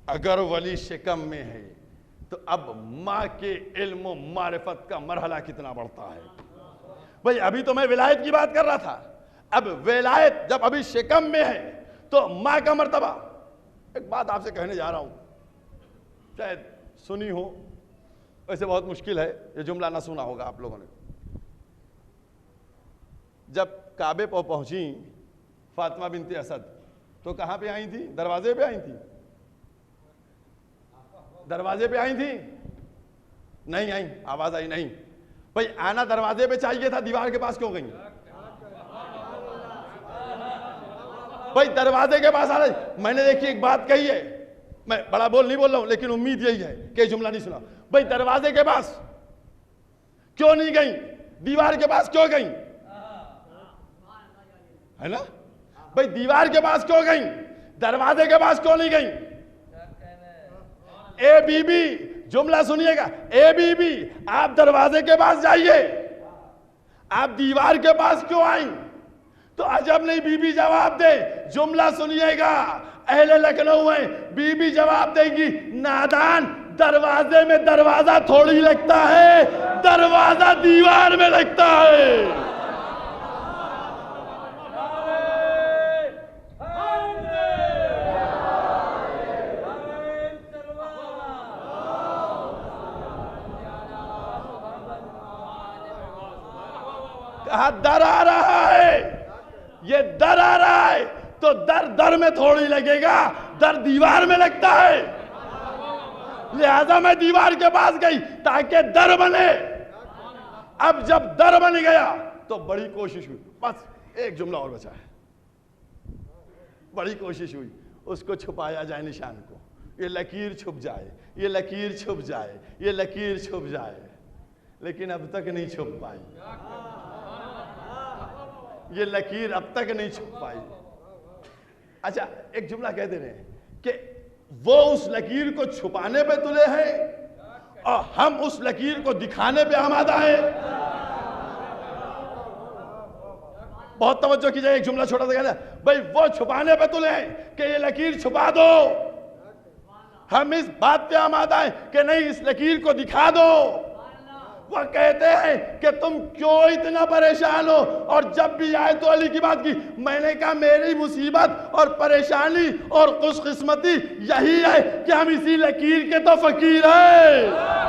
अगर वली शिकम में है तो अब माँ के इल्म और मारिफत का मरहला कितना बढ़ता है। भाई अभी तो मैं विलायत की बात कर रहा था, अब विलायत जब अभी शिकम में है तो माँ का मर्तबा। एक बात आपसे कहने जा रहा हूं, शायद सुनी हो, वैसे बहुत मुश्किल है, ये जुमला ना सुना होगा आप लोगों ने। जब काबे पर पहुंची फातिमा बिनते असद तो कहां पे आई थी? दरवाजे पे आई थी। दरवाजे पे आई थी? नहीं आई, आवाज आई नहीं। भाई आना दरवाजे पे चाहिए था, दीवार के पास क्यों गई? भाई दरवाजे के पास आ रही। मैंने देखी एक बात कही है, मैं बड़ा बोल नहीं बोल रहा हूं, लेकिन उम्मीद यही है कि जुमला नहीं सुना। भाई दरवाजे के पास क्यों नहीं गई? दीवार के पास क्यों गई? है ना? भाई दीवार के पास क्यों गई? दरवाजे के पास क्यों नहीं गई? ए बीबी, जुमला सुनिएगा, ए बीबी आप दरवाजे के पास जाइए, आप दीवार के पास क्यों आई? तो अजब नहीं बीबी जवाब दे। जुमला सुनिएगा, अहले लखनऊ है, बीबी जवाब देगी, नादान दरवाजे में दरवाजा थोड़ी लगता है, दरवाजा दीवार में लगता है। कहा दर आ रहा है, ये दर आ रहा है, तो दर दर में थोड़ी लगेगा, दर दीवार में लगता है। लिहाजा मैं दीवार के पास गई ताकि दर बने। अब जब दर बन गया तो बड़ी कोशिश हुई, बस एक जुमला और बचा है, बड़ी कोशिश हुई उसको छुपाया जाए, निशान को, ये लकीर छुप जाए, ये लकीर छुप जाए, ये लकीर छुप जाए, लेकिन अब तक नहीं छुप पाई, ये लकीर अब तक नहीं छुप पाई। अच्छा, एक जुमला कह दे रहे हैं कि वो उस लकीर को छुपाने पे तुले हैं और हम उस लकीर को दिखाने पे आमादा है। बहुत तवज्जो कीजिए, एक जुमला छोटा सा कहना, भाई वो छुपाने पे तुले हैं कि ये लकीर छुपा दो, हम इस बात पे आमादा है कि नहीं इस लकीर को दिखा दो। वह कहते हैं कि तुम क्यों इतना परेशान हो, और जब भी आए तो अली की बात की, मैंने कहा मेरी मुसीबत और परेशानी और खुशकिस्मती यही है कि हम इसी लकीर के तो फकीर हैं।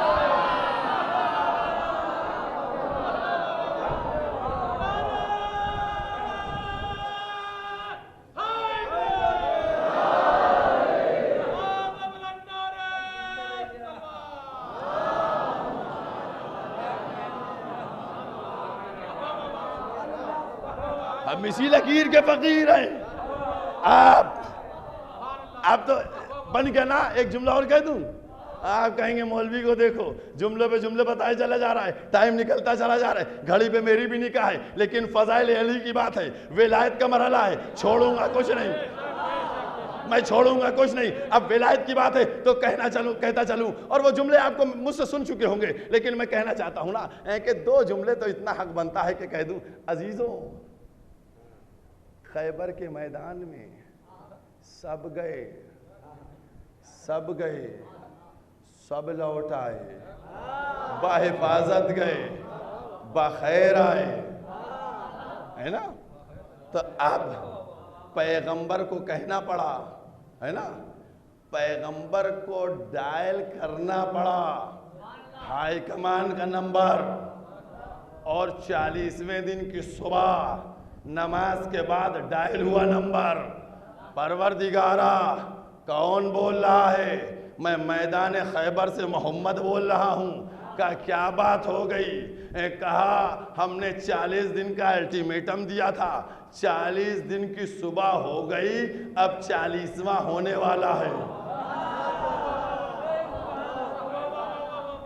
हम इसी लकीर के फकीर हैं। आप तो बन गया ना। एक जुमला और कह दूं, आप कहेंगे मौलवी को देखो जुमले पे जुमले बताए चला जा रहा है, टाइम निकलता चला जा रहा है, घड़ी पे मेरी भी निकाह है, लेकिन फजाइल अली की बात है, विलायत का मरहला है, छोड़ूंगा कुछ नहीं, मैं छोड़ूंगा कुछ नहीं। अब विलायत की बात है तो कहता चलूं, और वो जुमले आपको मुझसे सुन चुके होंगे, लेकिन मैं कहना चाहता हूं ना कि दो जुमले तो इतना हक बनता है कि कह दूं। अजीजों, खैबर के मैदान में सब गए, सब गए, सब लौट आए, बाहिफाजत गए, बखैर आए, है ना। तो अब पैगंबर को कहना पड़ा, है ना, पैगंबर को डायल करना पड़ा हाई कमान का नंबर, और 40वें दिन की सुबह नमाज के बाद डायल हुआ नंबर। परवरदिगारा कौन बोल रहा है? मैं मैदान खैबर से मोहम्मद बोल रहा हूँ। का क्या बात हो गई? कहा हमने 40 दिन का अल्टीमेटम दिया था, 40 दिन की सुबह हो गई, अब 40वां होने वाला है,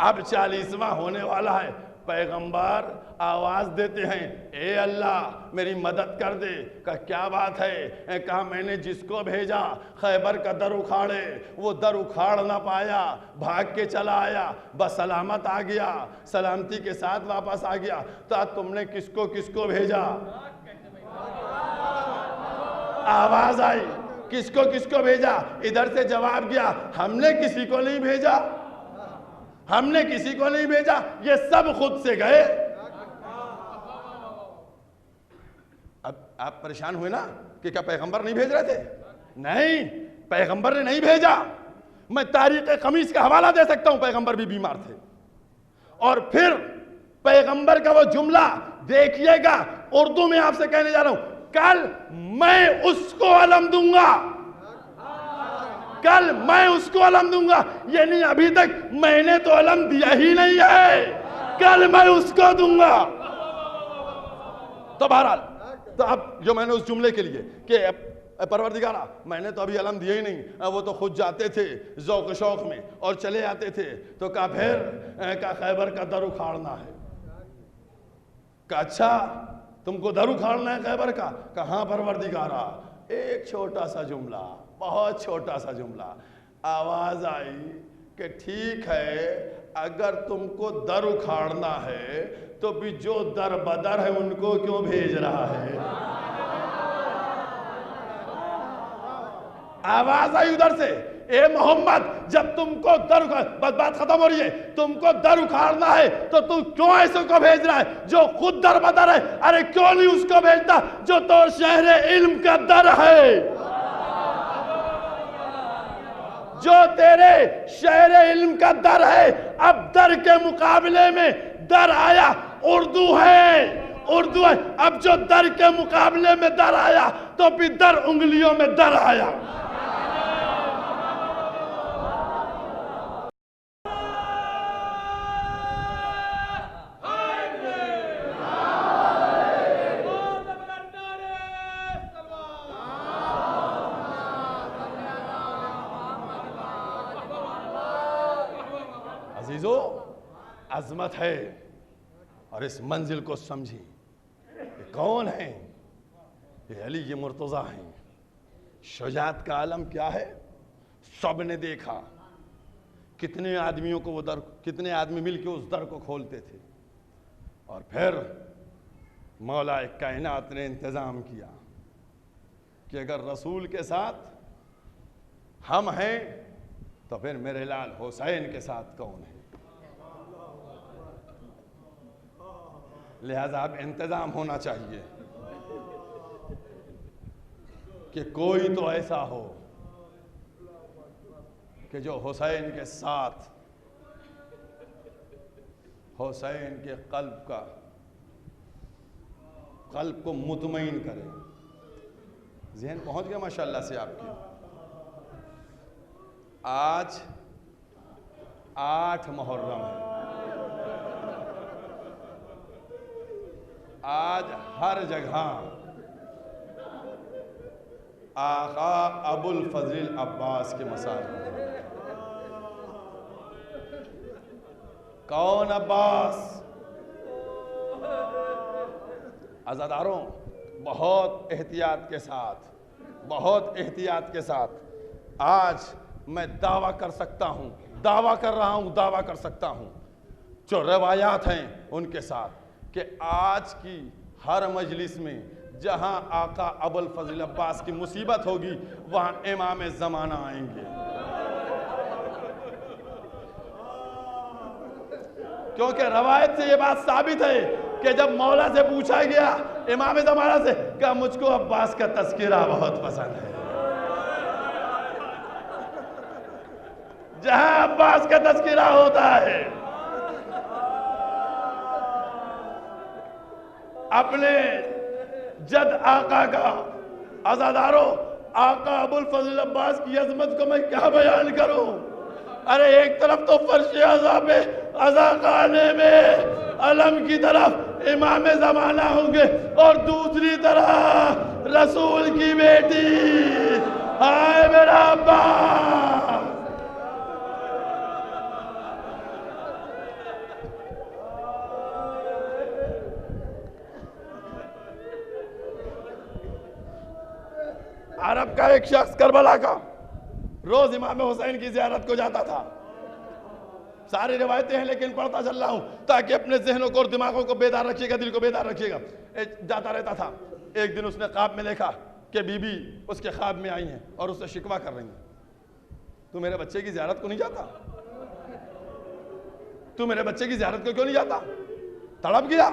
अब 40वां होने वाला है। पैगंबर आवाज देते हैं, ए अल्लाह मेरी मदद कर दे। का क्या बात है? कहा मैंने जिसको भेजा खैबर का दर उखाड़े, वो दर उखाड़ ना पाया, भाग के चला आया, बस सलामत आ गया, सलामती के साथ वापस आ गया। तो तुमने किसको किसको भेजा? आवाज आई, किसको किसको भेजा? इधर से जवाब गया, हमने किसी को नहीं भेजा, हमने किसी को नहीं भेजा, ये सब खुद से गए। अब आप परेशान हुए ना कि क्या पैगंबर नहीं भेज रहे थे? नहीं, पैगंबर ने नहीं भेजा। मैं तारीख खमीस का हवाला दे सकता हूं, पैगंबर भी बीमार थे। और फिर पैगंबर का वो जुमला देखिएगा, उर्दू में आपसे कहने जा रहा हूं, कल मैं उसको अलम दूंगा, कल मैं उसको अलम दूंगा। ये नहीं अभी तक मैंने तो अलम दिया ही नहीं है, कल मैं उसको दूंगा। तो बहरहाल, तो अब जो मैंने उस जुमले के लिए कि परवरदिगारा मैंने तो अभी अलम दिया ही नहीं, वो तो खुद जाते थे ज़ौक़ शौक़ में और चले आते थे। तो कहा फिर का खैबर का दर उखाड़ना है। कहा अच्छा तुमको दर उखाड़ना है खैबर का? कहाँ परवरदिगारा? एक छोटा सा जुमला, बहुत छोटा सा जुमला। आवाज आई कि ठीक है, अगर तुमको दर उखाड़ना है तो भी जो दर बदर है उनको क्यों भेज रहा है? आवाज आई उधर से, ए मोहम्मद जब तुमको दर, बस बात खत्म हो रही है, तुमको दर उखाड़ना है तो तू क्यों ऐसे को भेज रहा है जो खुद दर बदर है? अरे क्यों नहीं उसको भेजता जो तो शहर इल्म का दर है, जो तेरे शहर इल्म का दर है। अब दर के मुकाबले में दर आया उर्दू है, उर्दू है। अब जो दर के मुकाबले में दर आया तो भी दर उंगलियों में दर आया। अजीजों, अजमत है और इस मंजिल को समझी। ये कौन है? ये अली ये मुर्तजा हैं। शुजाअत का आलम क्या है? सब ने देखा कितने आदमियों को वो दर, कितने आदमी मिलके उस दर को खोलते थे। और फिर मौला कायनात ने इंतजाम किया कि अगर रसूल के साथ हम हैं तो फिर मेरे लाल हुसैन के साथ कौन है? लिहाजा अब इंतजाम होना चाहिए कि कोई तो ऐसा हो कि जो हुसैन के साथ हुसैन के कल्ब को मुतमईन करे। ज़हन पहुंच गया माशाअल्लाह से आपके। आज 8 मुहर्रम है। आज हर जगह आका अबुल फजल अब्बास के मसाजिद। कौन अब्बास? अज़ादारों, बहुत एहतियात के साथ आज मैं दावा कर सकता हूं, दावा कर सकता हूं जो रवायात हैं उनके साथ कि आज की हर मजलिस में जहां आका अबुल फजल अब्बास की मुसीबत होगी वहां इमाम ज़माना आएंगे। क्योंकि रवायत से यह बात साबित है कि जब मौला से पूछा गया इमाम ज़माना से, क्या मुझको अब्बास का तज़किरा बहुत पसंद है। जहां अब्बास का तज़किरा होता है, अपने जद आका का, अज़ादारों, आका अबुल फजल अब्बास की अजमत को मैं क्या बयान करूं। अरे एक तरफ तो फर्श अज़ा पे अज़ा खाने में अलम की तरफ इमाम ज़माना होंगे और दूसरी तरफ रसूल की बेटी, हाय मेरा अब्बास। अरब का एक शख्स करबला का रोज इमाम हुसैन की ज़ियारत को जाता था। सारी रिवायतें हैं लेकिन पढ़ता चल रहा हूं ताकि अपने जहनों को और दिमागों को बेदार रखिएगा, दिल को बेदार रखिएगा। जाता रहता था। एक दिन उसने ख्वाब में देखा कि बीबी उसके ख्वाब में आई हैं और उससे शिकवा कर रही हैं, तू मेरे बच्चे की ज़ियारत को नहीं जाता, तू मेरे बच्चे की ज़ियारत को क्यों नहीं जाता। तड़प गया।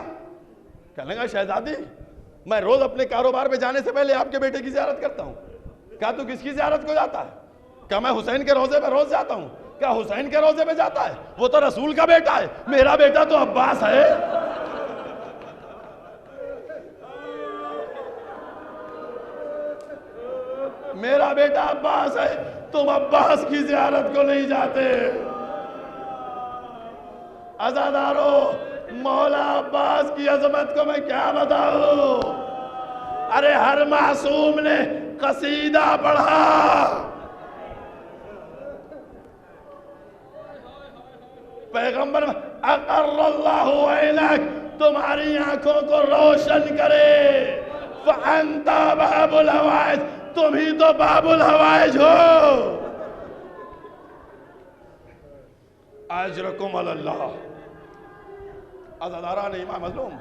कहने लगा शहजादी, मैं रोज अपने कारोबार पे जाने से पहले आपके बेटे की ज़ियारत करता हूं। क्या तू किसकी ज़ियारत को जाता है? क्या मैं हुसैन के रोजे पे रोज जाता हूं। क्या हुसैन के रोजे पे जाता है? वो तो रसूल का बेटा है, मेरा बेटा तो अब्बास है। मेरा बेटा अब्बास है, तुम अब्बास की ज़ियारत को नहीं जाते। अज़ादारों, मौला अब्बास की अजमत को मैं क्या बताऊं। अरे हर मासूम ने कसीदा पढ़ा। पैगंबर अक़र्रल्लाहु ऐनक, तुम्हारी आंखों को रोशन करे। फ़अंता बाबुल हवाइज, तुम ही तो बाबुल हवाइज हो। अजरकुम अल्लाह। अज़ादारान इमाम मज़लूम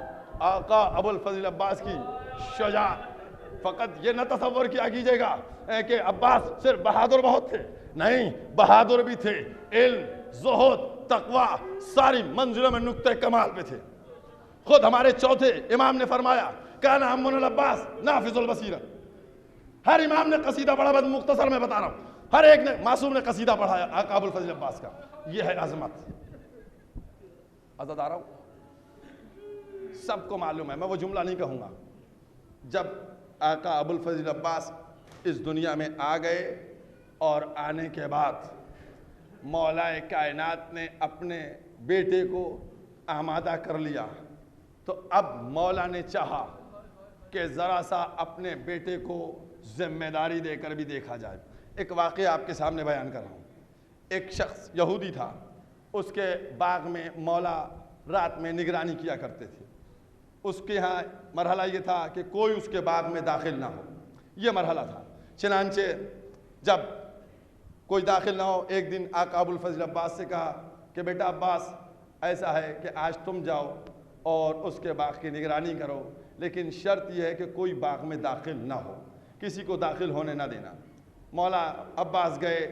आका अबुल फजल अब्बास की शुजाअत, फ़कत ये न तसव्वुर किया कीजिएगा कि अब्बास सिर्फ बहादुर बहुत थे, नहीं, बहादुर भी थे। इल्म, ज़ुहद, तक़वा, सारी मंजिलों में नुक्ते कमाल पे थे। खुद हमारे चौथे इमाम ने फरमाया, काना अम्मुल अब्बास नाफिजुल बसीरा। हर इमाम ने कसीदा पढ़ा, बस मुख्तसर में बता रहा हूँ। हर एक ने, मासूम ने कसीदा पढ़ाया आका अबुल फजल अब्बास का। यह है अजमत। अज़ादारों, सबको मालूम है, मैं वो जुमला नहीं कहूँगा। जब आका अबुल फजल अब्बास इस दुनिया में आ गए और आने के बाद मौलाए कायनात ने अपने बेटे को आमादा कर लिया, तो अब मौला ने चाहा कि ज़रा सा अपने बेटे को जिम्मेदारी देकर भी देखा जाए। एक वाक़या आपके सामने बयान कर रहा हूँ। एक शख्स यहूदी था, उसके बाग में मौला रात में निगरानी किया करते थे। उसके यहाँ मरहला ये था कि कोई उसके बाग में दाखिल ना हो, ये मरहला था। चनांचे जब कोई दाखिल ना हो, एक दिन आका अबुल फजल अब्बास से कहा कि बेटा अब्बास, ऐसा है कि आज तुम जाओ और उसके बाग की निगरानी करो, लेकिन शर्त यह है कि कोई बाग में दाखिल ना हो, किसी को दाखिल होने ना देना। मौला अब्बास गए,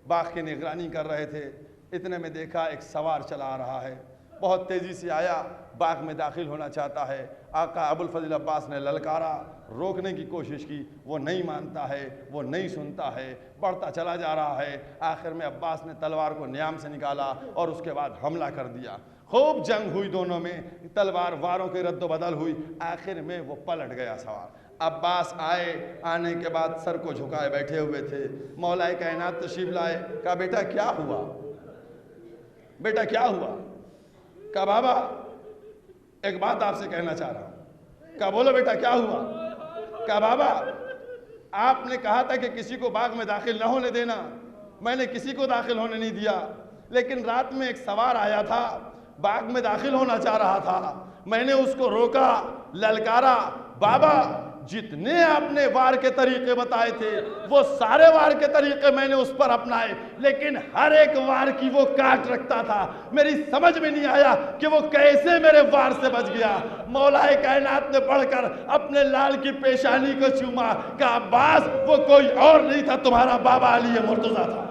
बाग की निगरानी कर रहे थे। इतने में देखा एक सवार चला आ रहा है, बहुत तेज़ी से आया, बाग में दाखिल होना चाहता है। आका अबुल फजल अब्बास ने ललकारा, रोकने की कोशिश की, वो नहीं मानता है, वो नहीं सुनता है, बढ़ता चला जा रहा है। आखिर में अब्बास ने तलवार को न्याम से निकाला और उसके बाद हमला कर दिया। खूब जंग हुई दोनों में, तलवार वारों की रद्द बदल हुई। आखिर में वो पलट गया सवार। अब्बास आए, आने के बाद सर को झुकाए बैठे हुए थे। मौलाए कायनात तशरीफ लाए, कहा बेटा क्या हुआ, बेटा क्या हुआ? कहा बाबा एक बात आपसे कहना चाह रहा हूं। कहा बोलो बेटा क्या हुआ? कहा बाबा आपने कहा था कि किसी को बाग में दाखिल न होने देना, मैंने किसी को दाखिल होने नहीं दिया, लेकिन रात में एक सवार आया था, बाग में दाखिल होना चाह रहा था, मैंने उसको रोका, ललकारा। बाबा जितने आपने वार के तरीके बताए थे वो सारे वार के तरीके मैंने उस पर अपनाए, लेकिन हर एक वार की वो काट रखता था। मेरी समझ में नहीं आया कि वो कैसे मेरे वार से बच गया। मौलाए कायनात ने बढ़कर अपने लाल की पेशानी को चूमा, कहा अब्बास वो कोई और नहीं था, तुम्हारा बाबा अली मुर्तजा था।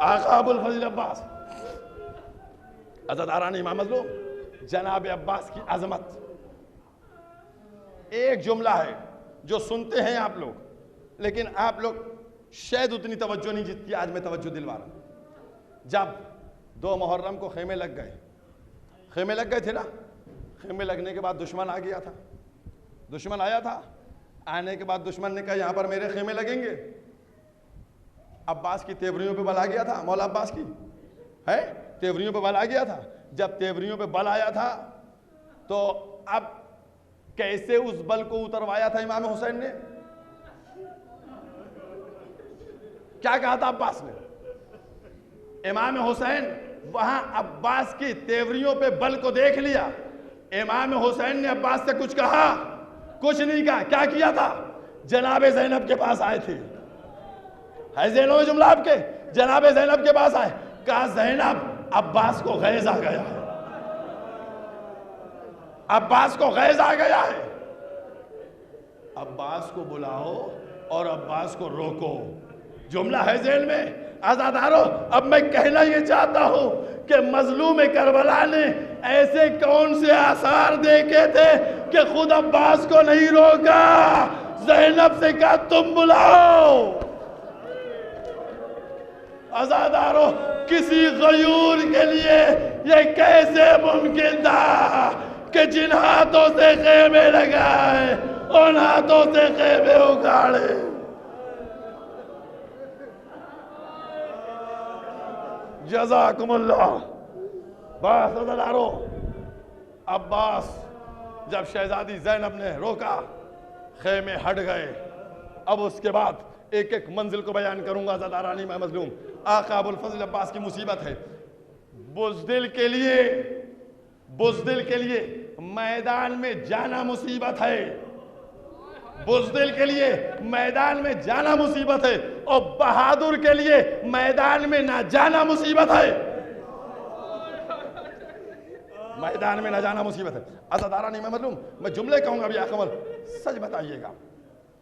आका अबुल फजल अब्बास, अज़ादारान इमाम मज़लूम, जनाब अब्बास की अजमत। एक जुमला है जो सुनते हैं आप लोग, लेकिन आप लोग शायद उतनी तवज्जो नहीं जितनी आज मैं तवज्जो दिलवा रहा हूं। जब 2 मुहर्रम को खेमे लग गए, खेमे लग गए थे ना, खेमे लगने के बाद दुश्मन आ गया था, दुश्मन आया था। आने के बाद दुश्मन ने कहा यहां पर मेरे खेमे लगेंगे। अब्बास की तेवरियों पे बल आ गया था, मौला अब्बास की है तेवरियों पे बल आ गया था। जब तेवरियों पे बल आया था तो अब कैसे उस बल को उतरवाया था इमाम हुसैन ने? क्या कहा था अब्बास ने? इमाम हुसैन वहां अब्बास की तेवरियों पे बल को देख लिया। इमाम हुसैन ने अब्बास से कुछ कहा? कुछ नहीं कहा। क्या किया था? जनाबे ज़ैनब के पास आए थे। है ज़ैनब में जुमला आपके? जनाबे ज़ैनब के पास आए, कहा ज़ैनब अब्बास को गैज़ आ गया है, अब्बास को गैज़ आ गया है, अब्बास को बुलाओ और अब्बास को रोको। जुमला है जेल में। आज़ादारों, अब मैं कहना ये चाहता हूं कि मजलूम करबला ने ऐसे कौन से आसार देखे थे कि खुद अब्बास को नहीं रोका, ज़ैनब से कहा तुम बुलाओ। आज़ादारों, किसी गयूर के लिए ये कैसे मुमकिन था कि जिन हाथों से खेमे लगाए उन हाथों से खेमे उगाड़े। जज़ाकुमुल्लाह। बस आज़ादारों, अब्बास जब शहजादी ज़ैनब ने रोका, खेमे हट गए। अब उसके बाद एक एक मंजिल को बयान करूंगा। ज़दारानी मैं मजलूम, आका अबुल फजल अब्बास की मुसीबत है। बुज़दिल के लिए मैदान में जाना मुसीबत है, बुज़दिल के लिए मैदान में जाना मुसीबत है, और बहादुर के लिए मैदान में ना जाना मुसीबत है। मैदान में ना जाना मुसीबत है। अज़दारानी मैं मजलूम, मैं जुमले कहूंगा भी आकमल, सच बताइएगा।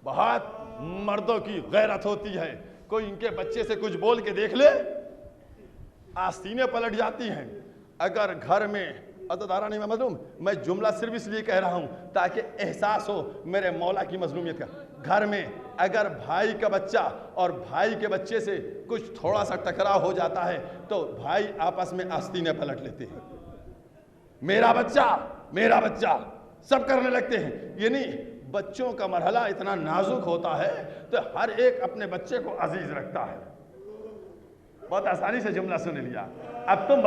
बहुत मर्दों की गैरत होती है, कोई इनके बच्चे से कुछ बोल के देख ले, आस्तीनें पलट जाती हैं। अगर घर में अज़ादारा नहीं मैं मजलूम, मैं जुमला सिर्फ इसलिए कह रहा हूं ताकि एहसास हो मेरे मौला की मजलूमियत का। घर में अगर भाई का बच्चा और भाई के बच्चे से कुछ थोड़ा सा टकराव हो जाता है तो भाई आपस में आस्तीनें पलट लेते हैं, मेरा बच्चा सब करने लगते हैं। ये नहीं, बच्चों का मरहला इतना नाजुक होता है तो हर एक अपने बच्चे को अजीज रखता है। बहुत आसानी से जुमला सुन लिया। अब तुम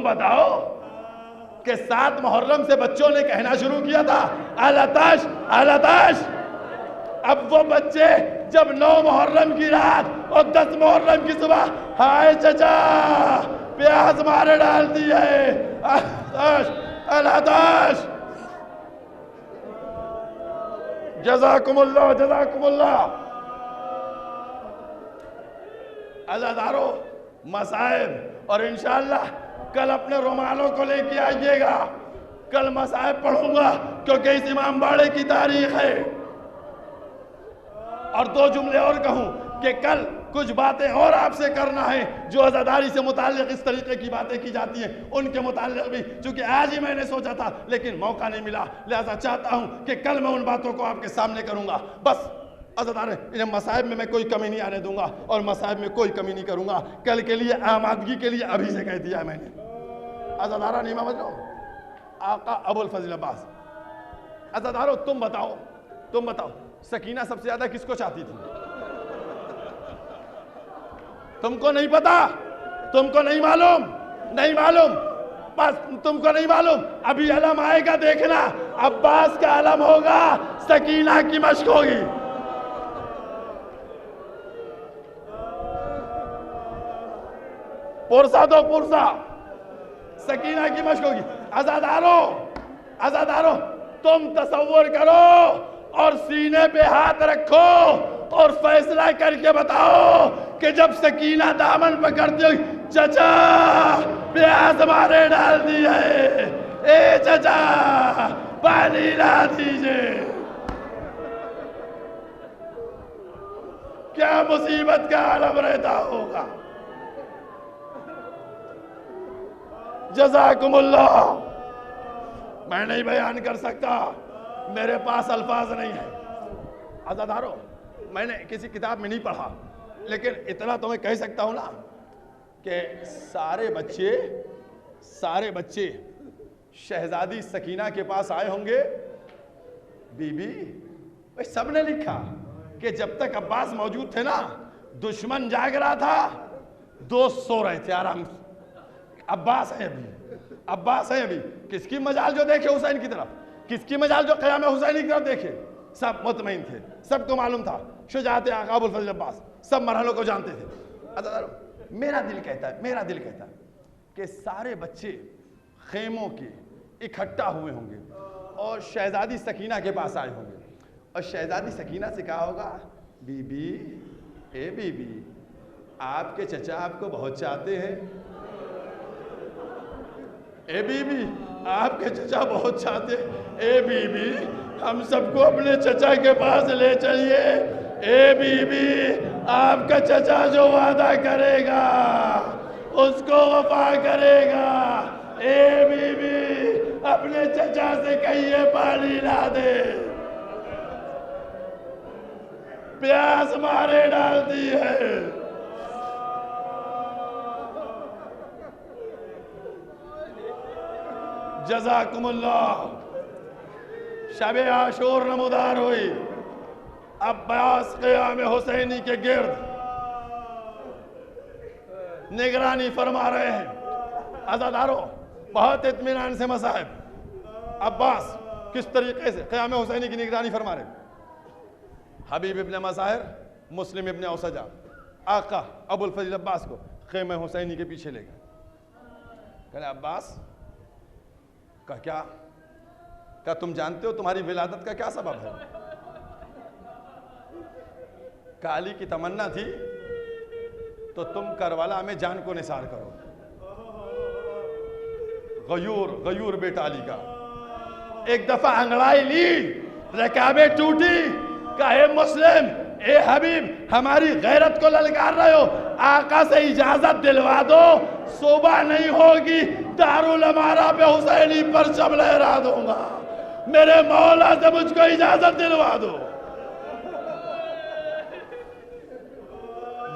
बताओ कि 7 मुहर्रम से बच्चों ने कहना शुरू किया था अल-अताश अल-अताश। अब वो बच्चे जब 9 मुहर्रम की रात और 10 मुहर्रम की सुबह हाय चचा प्यास मारे डालती है अल-अताश अल-अताश। जज़ाकुमुल्लाह जज़ाकुमुल्लाह। अज़ादारों मसाइब और इंशाअल्लाह कल अपने रुमालों को लेके आइएगा, कल मसाइब पढ़ूंगा क्योंकि इस इमाम बाड़े की तारीख है। और 2 जुमले और कहूं कि कल कुछ बातें और आपसे करना है जो अज़ादारी से मुताल्लिक़ इस तरीके की बातें की जाती हैं उनके मुताल्लिक़ भी, चूंकि आज ही मैंने सोचा था लेकिन मौका नहीं मिला, लिहाजा चाहता हूं कि कल मैं उन बातों को आपके सामने करूंगा। बस अज़ादार इन्हें मसाइब में मैं कोई कमी नहीं आने दूंगा और मसाइब में कोई कमी नहीं करूंगा। कल के लिए आमादगी के लिए अभी से कह दिया मैंने। अज़ादारा नहीं समझो, आका अबुल फजल अब्बास। अज़ादारो तुम बताओ सकीना सबसे ज्यादा किसको चाहती थी? तुमको नहीं पता, तुमको नहीं मालूम, बस तुमको नहीं मालूम। अभी अलम आएगा देखना, अब्बास का अलम होगा, सकीना की मश्क होगी। पुरसा सकीना की मश्क होगी। अज़ादारो तुम तसव्वुर करो और सीने पे हाथ रखो और फैसला करके बताओ कि जब सकीना दामन पकड़ती हो, चचा प्यास मारे डाल दी है, ए चचा पानी ला दीजिए, क्या मुसीबत का आलम रहता होगा। जज़ाकुमुल्लाह। मैं नहीं बयान कर सकता, मेरे पास अल्फाज नहीं है। अज़ादारो मैंने किसी किताब में नहीं पढ़ा लेकिन इतना तो मैं कह सकता हूं ना कि सारे बच्चे शहजादी सकीना के पास आए होंगे। बीबी भाई सबने लिखा कि जब तक अब्बास मौजूद थे ना, दुश्मन जाग रहा था, दोस्त सो रहे थे आराम से। अब्बास है अभी। किसकी मजाल जो देखे हुसैन की तरफ, किसकी मजाल जो क़याम हुसैनी की तरफ देखे। सब मुतमईन थे, सबको मालूम था शुजाअत आका अबुल फजल अब्बास, सब मरहलों को जानते थे। मेरा दिल कहता है कि सारे बच्चे खेमों के इकट्ठा हुए होंगे और शहजादी सकीना के पास आए होंगे और शहजादी सकीना से कहा होगा, बीबी आपके चचा आपको बहुत चाहते हैं। ए बीबी आपके चचा बहुत चाहते हैं। ए बीबी हम सबको अपने चचा के पास ले चलिए। ए बीबी आपका चचा जो वादा करेगा उसको वफा करेगा। ए बीबी अपने चचा से कहिए पानी ला दे, प्यास मारे डालती है। जज़ाकुमुल्लाह। शब आशूर नमूदार हुई, अब्बास क़याम हुसैनी के गिर्द निगरानी फरमा रहे हैं। अज़ादारों बहुत इत्मीनान से मसाहिब अब्बास किस तरीके से क़याम हुसैनी की निगरानी फरमा रहे हैं। हबीब इब्न मज़ाहिर, मुस्लिम इब्न औसजा आका अबुल फजल अब्बास को ख़ैमे हुसैनी के पीछे ले गए। कहले अब्बास का क्या तुम जानते हो तुम्हारी विलादत का क्या सबब है? काली की तमन्ना थी तो तुम करबला में जान को निसार करो। गयूर बेटा अली का एक दफा अंगड़ाई ली, रकाबे टूटी, कहे मुस्लिम ए हबीब हमारी गैरत को ललकार रहे हो, आका से इजाजत दिलवा दो, सुबह नहीं होगी दारुल अमारा पे हुसैनी परचम लहरा दूंगा। मेरे मौला से मुझको इजाजत दिलवा दो।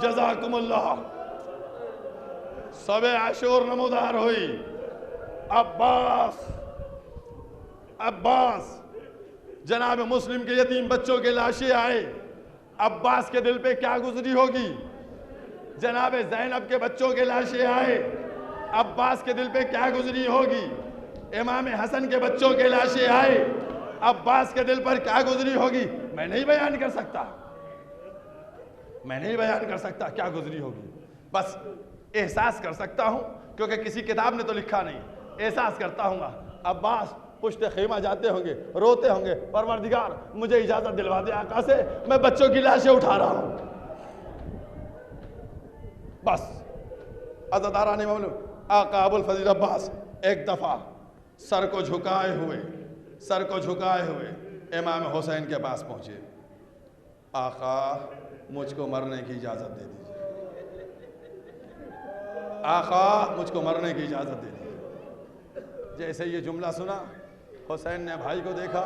जज़ाकुमुल्लाह। सबे आशूर नमूदार हुई। अब्बास जनाब मुस्लिम के यतीम बच्चों के लाशें आए। अब्बास के दिल पे क्या गुजरी होगी। जनाब ज़ैनब के बच्चों के लाशें आए। अब्बास के दिल पे क्या गुजरी होगी। इमाम हसन के बच्चों के लाशें आए। अब्बास के दिल पर क्या गुजरी होगी। मैं नहीं बयान कर सकता, मैं नहीं बयान कर सकता क्या गुजरी होगी। बस एहसास कर सकता हूं, क्योंकि किसी किताब ने तो लिखा नहीं। एहसास करता हूँ अब्बास पुश्ते खेमा जाते होंगे, रोते होंगे, परवरदिगार मुझे इजाजत दिलवा दे आका से, मैं बच्चों की लाशें उठा रहा हूं। बस अज़ादारा ने मालूम आका अबुल फजील अब्बास एक दफा सर को झुकाए हुए इमाम हुसैन के पास पहुंचे। आका मुझको मरने की इजाजत दे दीजिए, आका मुझको मरने की इजाजत दे दीजिए। जैसे ये जुमला सुना, हुसैन ने भाई को देखा,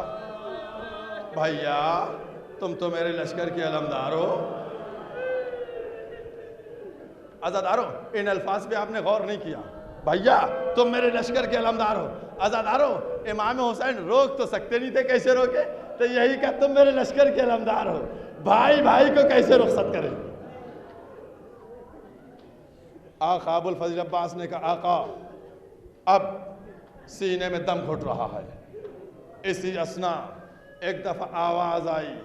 भैया तुम तो मेरे लश्कर के अलमदार हो। अज़ादारो इन अल्फाज पे आपने गौर नहीं किया। भैया तुम मेरे लश्कर के अलमदार हो। अज़ादारो इमाम हुसैन रोक तो सकते नहीं थे, कैसे रोके। तो यही कहा तुम मेरे लश्कर के अलमदार हो, भाई भाई को कैसे रुखसत करे। आका अबुल फजील अब्बास ने कहा आका अब सीने में दम घुट रहा है। इसी असना एक दफा आवाज आई,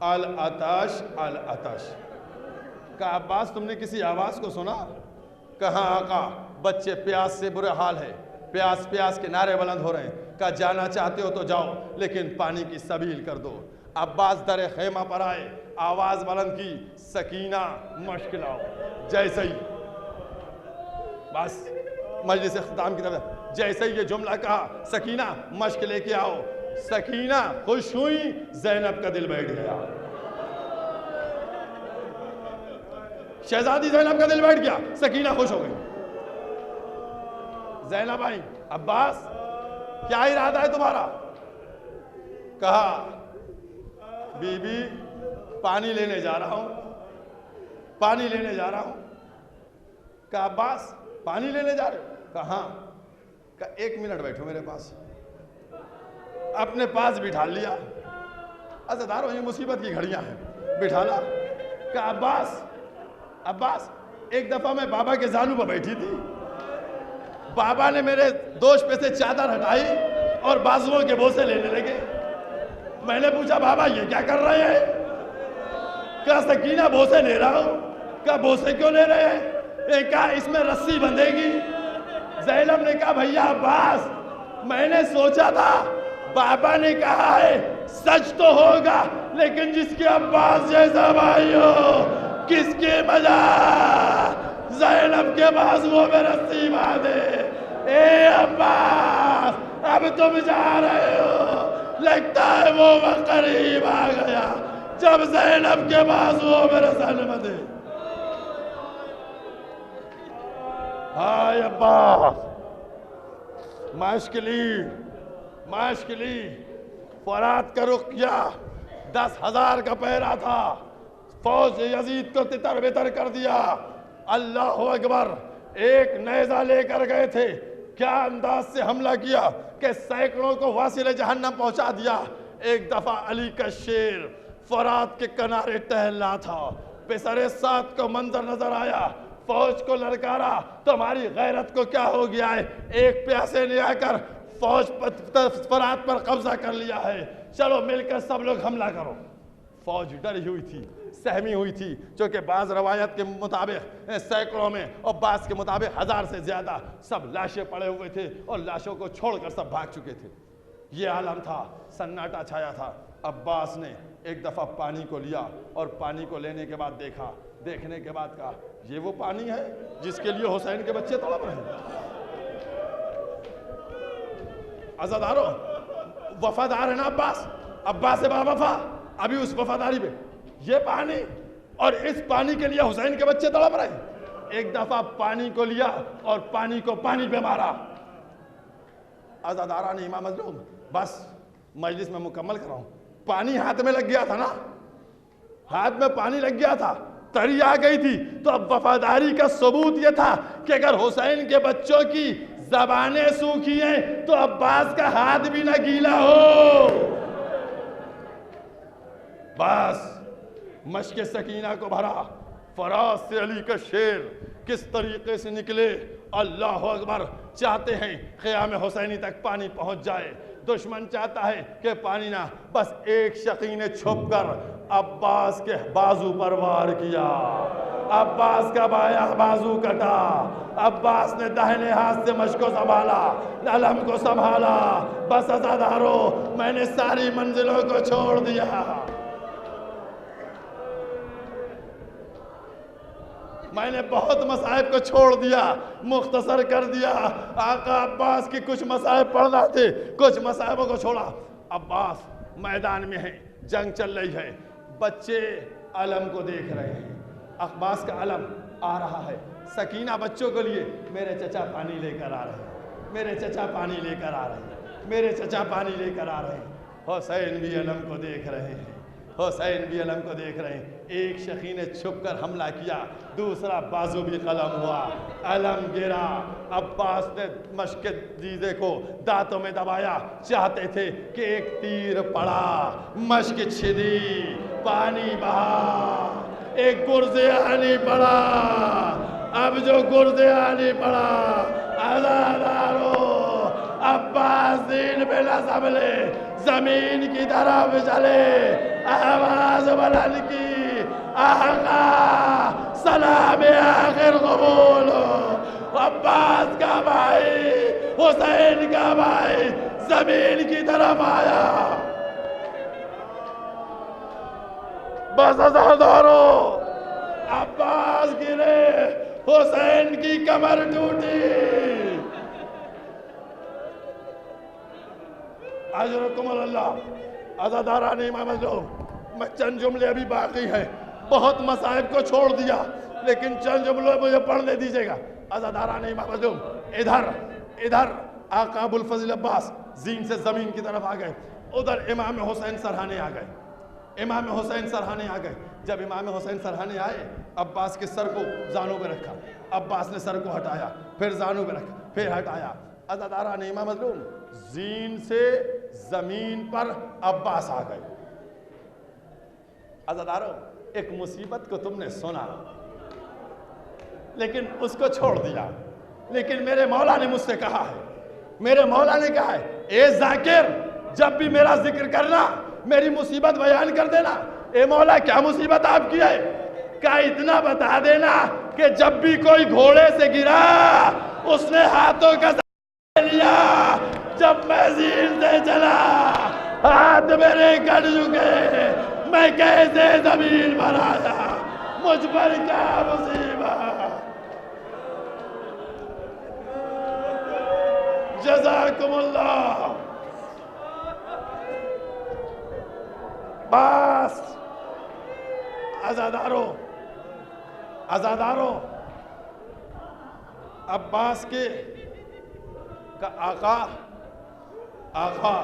अल अतश अल अतश। कहा अब्बास तुमने किसी आवाज को सुना। कहा आका बच्चे प्यास से बुरे हाल है, प्यास प्यास के नारे बुलंद हो रहे हैं। कहा जाना चाहते हो तो जाओ, लेकिन पानी की सबील कर दो। अब्बास दरे खेमा पर आए, आवाज बुलंद की, सकीना मश्क लाओ। जैसे ही बस मजलिस इख्तिताम की तरफ जैसे ही ये जुमला कहा, सकीना मश्क लेके आओ। सकीना खुश हुई, ज़ैनब का दिल बैठ गया। शहजादी ज़ैनब का दिल बैठ गया, सकीना खुश हो गई। ज़ैनब आई, अब्बास क्या इरादा है तुम्हारा। कहा बीबी पानी लेने जा रहा हूं, पानी लेने जा रहा हूं। कहा अब्बास पानी लेने जा रहे हो। कहा का 1 मिनट बैठो मेरे पास। अपने पास बिठा लिया। अज़ादारों ये मुसीबत की घड़ियां हैं, बिठाला। का अब्बास अब्बास एक दफा मैं बाबा के जानू पर बैठी थी, बाबा ने मेरे दोष पे से चादर हटाई और बाजुओं के बोसे लेने लगे। मैंने पूछा बाबा ये क्या कर रहे हैं। क्या सकीना बोसे ले रहा हूं। क्या बोसे क्यों ले रहे हैं। कहा इसमें रस्सी बंधेगी। ज़ैनब ने कहा भैया अब्बास मैंने सोचा था, बाबा ने कहा है सच तो होगा, लेकिन जिसके अब्बास जैसा भाई हो किसकी मजा। ज़ैनब के पास वो में रस्सी बांधे। ए अब्बास अब तुम जा रहे हो, लगता है वो वक्त करीब आ गया जब ज़ैनब के पास वो मेरे सन बंधे। हाय अब्बास माशकली फरात का रुख किया। 10,000 का पहरा था, फौज यजीद को तितर बितर कर दिया। अल्लाह अकबर, एक नेज़ा लेकर गए थे, क्या अंदाज से हमला किया कि सैकड़ों को वासिल जहन्नम पहुंचा दिया। एक दफा अली का शेर फरात के किनारे टहल रहा था, बेसरे साथ को मंजर नजर आया, फौज को ललकारा, तुम्हारी गैरत को क्या हो गया है। एक प्यासे ने आकर फौज फरात पर कब्जा कर लिया है, चलो मिलकर सब लोग हमला करो। फौज डरी हुई थी, सहमी हुई थी, क्योंकि बाज रवायत के मुताबिक सैकड़ों में और बाज के मुताबिक 1000 से ज्यादा सब लाशें पड़े हुए थे और लाशों को छोड़कर सब भाग चुके थे। ये आलम था, सन्नाटा छाया था। अब्बास ने एक दफा पानी को लिया और पानी को लेने के बाद देखा, देखने के बाद कहा ये वो पानी है जिसके लिए हुसैन के बच्चे तड़प रहे हैं। अज़ादारों वफादार है ना अब्बास, अब्बास से बावफा, अभी उस वफादारी पे ये पानी और इस पानी के लिए हुसैन के बच्चे तड़प रहे हैं। एक दफा पानी को लिया और पानी को पानी पे मारा, अज़ादारान इमाम मज़लूम, बस मजलिस में मुकम्मल कर रहा हूँ। पानी हाथ में लग गया था ना, हाथ में पानी लग गया था, तरी आ गई थी। तो अब वफादारी का सबूत यह था कि अगर हुसैन के बच्चों की ज़बानें सूखी हैं तो अब्बास का हाथ भी ना गीला हो। बस मश्क सकीना को भरा। फराज से अली का शेर किस तरीके से निकले, अल्लाह अकबर। चाहते हैं क़याम हुसैनी तक पानी पहुंच जाए, दुश्मन चाहता है कि पानी ना, बस एक शकी ने छुप कर अब्बास के बाजू पर वार किया। अब्बास का बाया बाजू कटा, अब्बास ने दाहिने हाथ से मश्क को संभाला, अलम को संभाला। बस अज़ादारों, मैंने सारी मंजिलों को छोड़ दिया, मैंने बहुत मसाइब को छोड़ दिया, मुख्तसर कर दिया। आका अब्बास की कुछ मसाइब पढ़ना थे, कुछ मसाइबों को छोड़ा। अब्बास मैदान में है, जंग चल रही है, बच्चे अलम को देख रहे हैं, अब्बास का अलम आ रहा है। सकीना बच्चों के लिए मेरे चचा पानी लेकर आ रहे हैं, मेरे चचा पानी लेकर आ रहे हैं, मेरे चचा पानी लेकर आ रहे हैं। हुसैन भी अलम को देख रहे हैं, हुसैन भी अलम को देख रहे हैं। एक शकी ने छुप कर हमला किया, दूसरा बाजू भी कलम हुआ, अलम गिरा। अब्बास ने मश्क दीजे को दांतों में दबाया, चाहते थे कि एक तीर पड़ा, मश्क छिदी, पानी बहा, एक गुर्जे आनी पड़ा। अब जो गुर्जे आनी पड़ा, अज़ादारों, अब्बास दीन पे न संभले, जमीन की तरफ चले, आवाज बुलंद की, आका सलाम आखिर कबूल हो। अब्बास का भाई, हुसैन का भाई जमीन की तरफ आया। बस अज़ादारों, अब्बास गिरे, हुसैन की कमर टूटी। अजरकुमुल्लाह। अज़ादारान इमाम मज़लूम, मैं चंद जुमले अभी बाकी है, बहुत मसाइब को छोड़ दिया, लेकिन चंद जुमले मुझे पढ़ने दीजिएगा। अज़ादारान इमाम मज़लूम, इधर इधर आका अबुल फज़ल अब्बास जीन से ज़मीन की तरफ आ गए, उधर इमाम हुसैन सरहाने आ गए, इमाम हुसैन सरहाने आ गए। जब इमाम हुसैन सरहाने आए, अब्बास के सर को जानों पे रखा, अब्बास ने सर को हटाया, फिर जानों पे रखा, फिर हटाया। अज़ादारान इमाम मज़लूम, जीन से जमीन पर अब्बास आ गए। अज़ादारों, एक मुसीबत को तुमने सुना, लेकिन उसको छोड़ दिया। लेकिन मेरे मौला ने मुझसे कहा है, मेरे मौला ने कहा है, ए जाकिर, जब भी मेरा जिक्र करना, मेरी मुसीबत बयान कर देना। ए मौला, क्या मुसीबत आपकी है? क्या इतना बता देना कि जब भी कोई घोड़े से गिरा, उसने हाथों का लिया, जब मैं जीन से चला, हाथ मेरे कट चुके, मैं कैसे जमीन पर आया, मुझ पर क्या मुसीबत। जज़ाकुमुल्लाह। बस अज़ादारों, अज़ादारों, अब्बास के का आका आका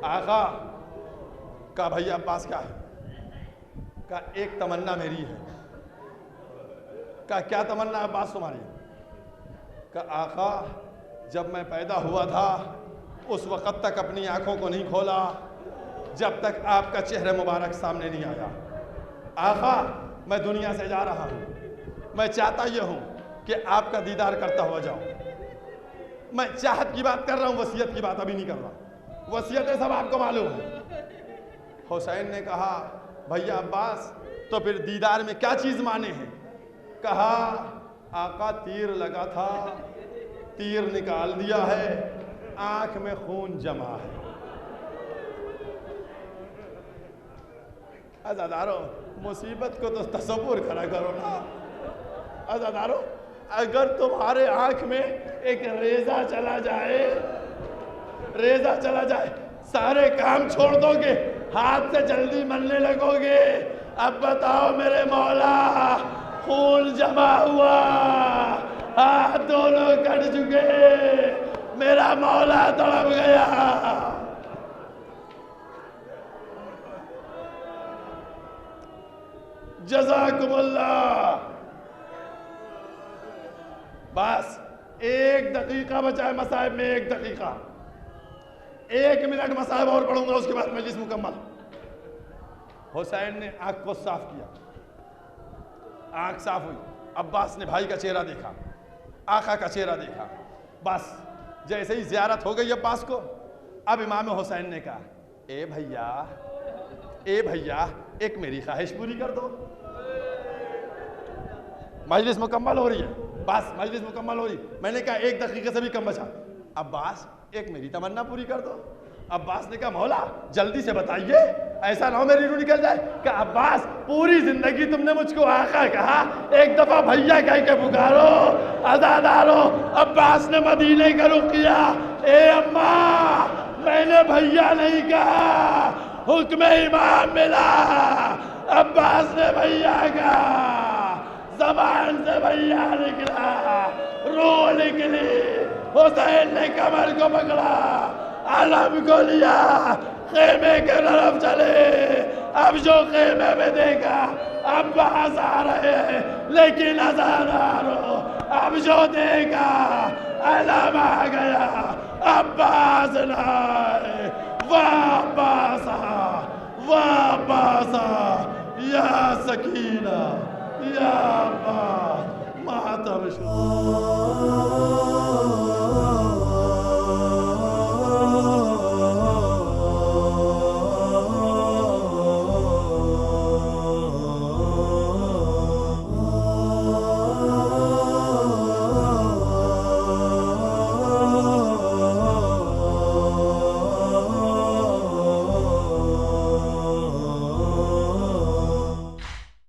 आका का भैया अब्बास का है, का एक तमन्ना मेरी है। का क्या तमन्ना अब्बास तुम्हारी? का आका, जब मैं पैदा हुआ था उस वक़्त तक अपनी आंखों को नहीं खोला जब तक आपका चेहरा मुबारक सामने नहीं आया। आका, मैं दुनिया से जा रहा हूँ, मैं चाहता ये हूँ कि आपका दीदार करता हुआ जाऊँ। मैं चाहत की बात कर रहा हूँ, वसीयत की बात अभी नहीं कर रहा। वसीयतें सब आपको मालूम है। हुसैन ने कहा, भैया अब्बास, तो फिर दीदार में क्या चीज़ माने हैं? कहा, आका तीर लगा था, तीर निकाल दिया है, आंख में खून जमा है। अज़ादारों, मुसीबत को तो तसव्वुर करा करो ना। अज़ादारों, अगर तुम्हारे आंख में एक रेजा चला जाए, रेजा चला जाए, सारे काम छोड़ दोगे, हाथ से जल्दी मलने लगोगे। अब बताओ मेरे मौला, खून जमा हुआ, हाथ दोनों कट चुके, मेरा मौला तड़प गया। जज़ाकुमुल्लाह। बस 1 दकीका बचा है मसाइब में, 1 दकीका, 1 मिनट मसाइब और पढ़ूंगा, उसके बाद मजलिस मुकम्मल। हुसैन ने आंख को साफ किया, आंख साफ हुई, अब्बास ने भाई का चेहरा देखा, आका का चेहरा देखा। बस जैसे ही ज़ियारत हो गई अब्बास को, अब इमाम हुसैन ने कहा, ए भैया एक मेरी ख्वाहिश पूरी कर दो। मजलिस मुकम्मल हो रही है, बस मजलिस मुकम्मल हो रही। मैंने कहा 1 दकीके से भी कम बचा। अब्बास एक मेरी तमन्ना पूरी कर दो। अब्बास ने कहा मौला जल्दी से बताइए, ऐसा ना हो मेरी रूह निकल जाए। कि अब्बास पूरी जिंदगी तुमने मुझको आका कहा, एक दफा भैया कह के पुकारो, अज़ादारो। अब्बास ने मदीने का रुख किया। ए अम्मा, मैंने भैया नहीं कहा, हुक्म इमाम मिला। अब्बास ने भैया कहा, ज़बान से भैया निकला, रूह निकली। हुसैन ने कमर को पकड़ा, आलम को लिया, खेमे के तरफ चले। अब जो खेमे में देखा अब्बास आ रहे हैं, लेकिन अज़ादारो अब जो देखा आलम आ गया, अब्बास लाए। वाह या सकीना या अब्बास मातम।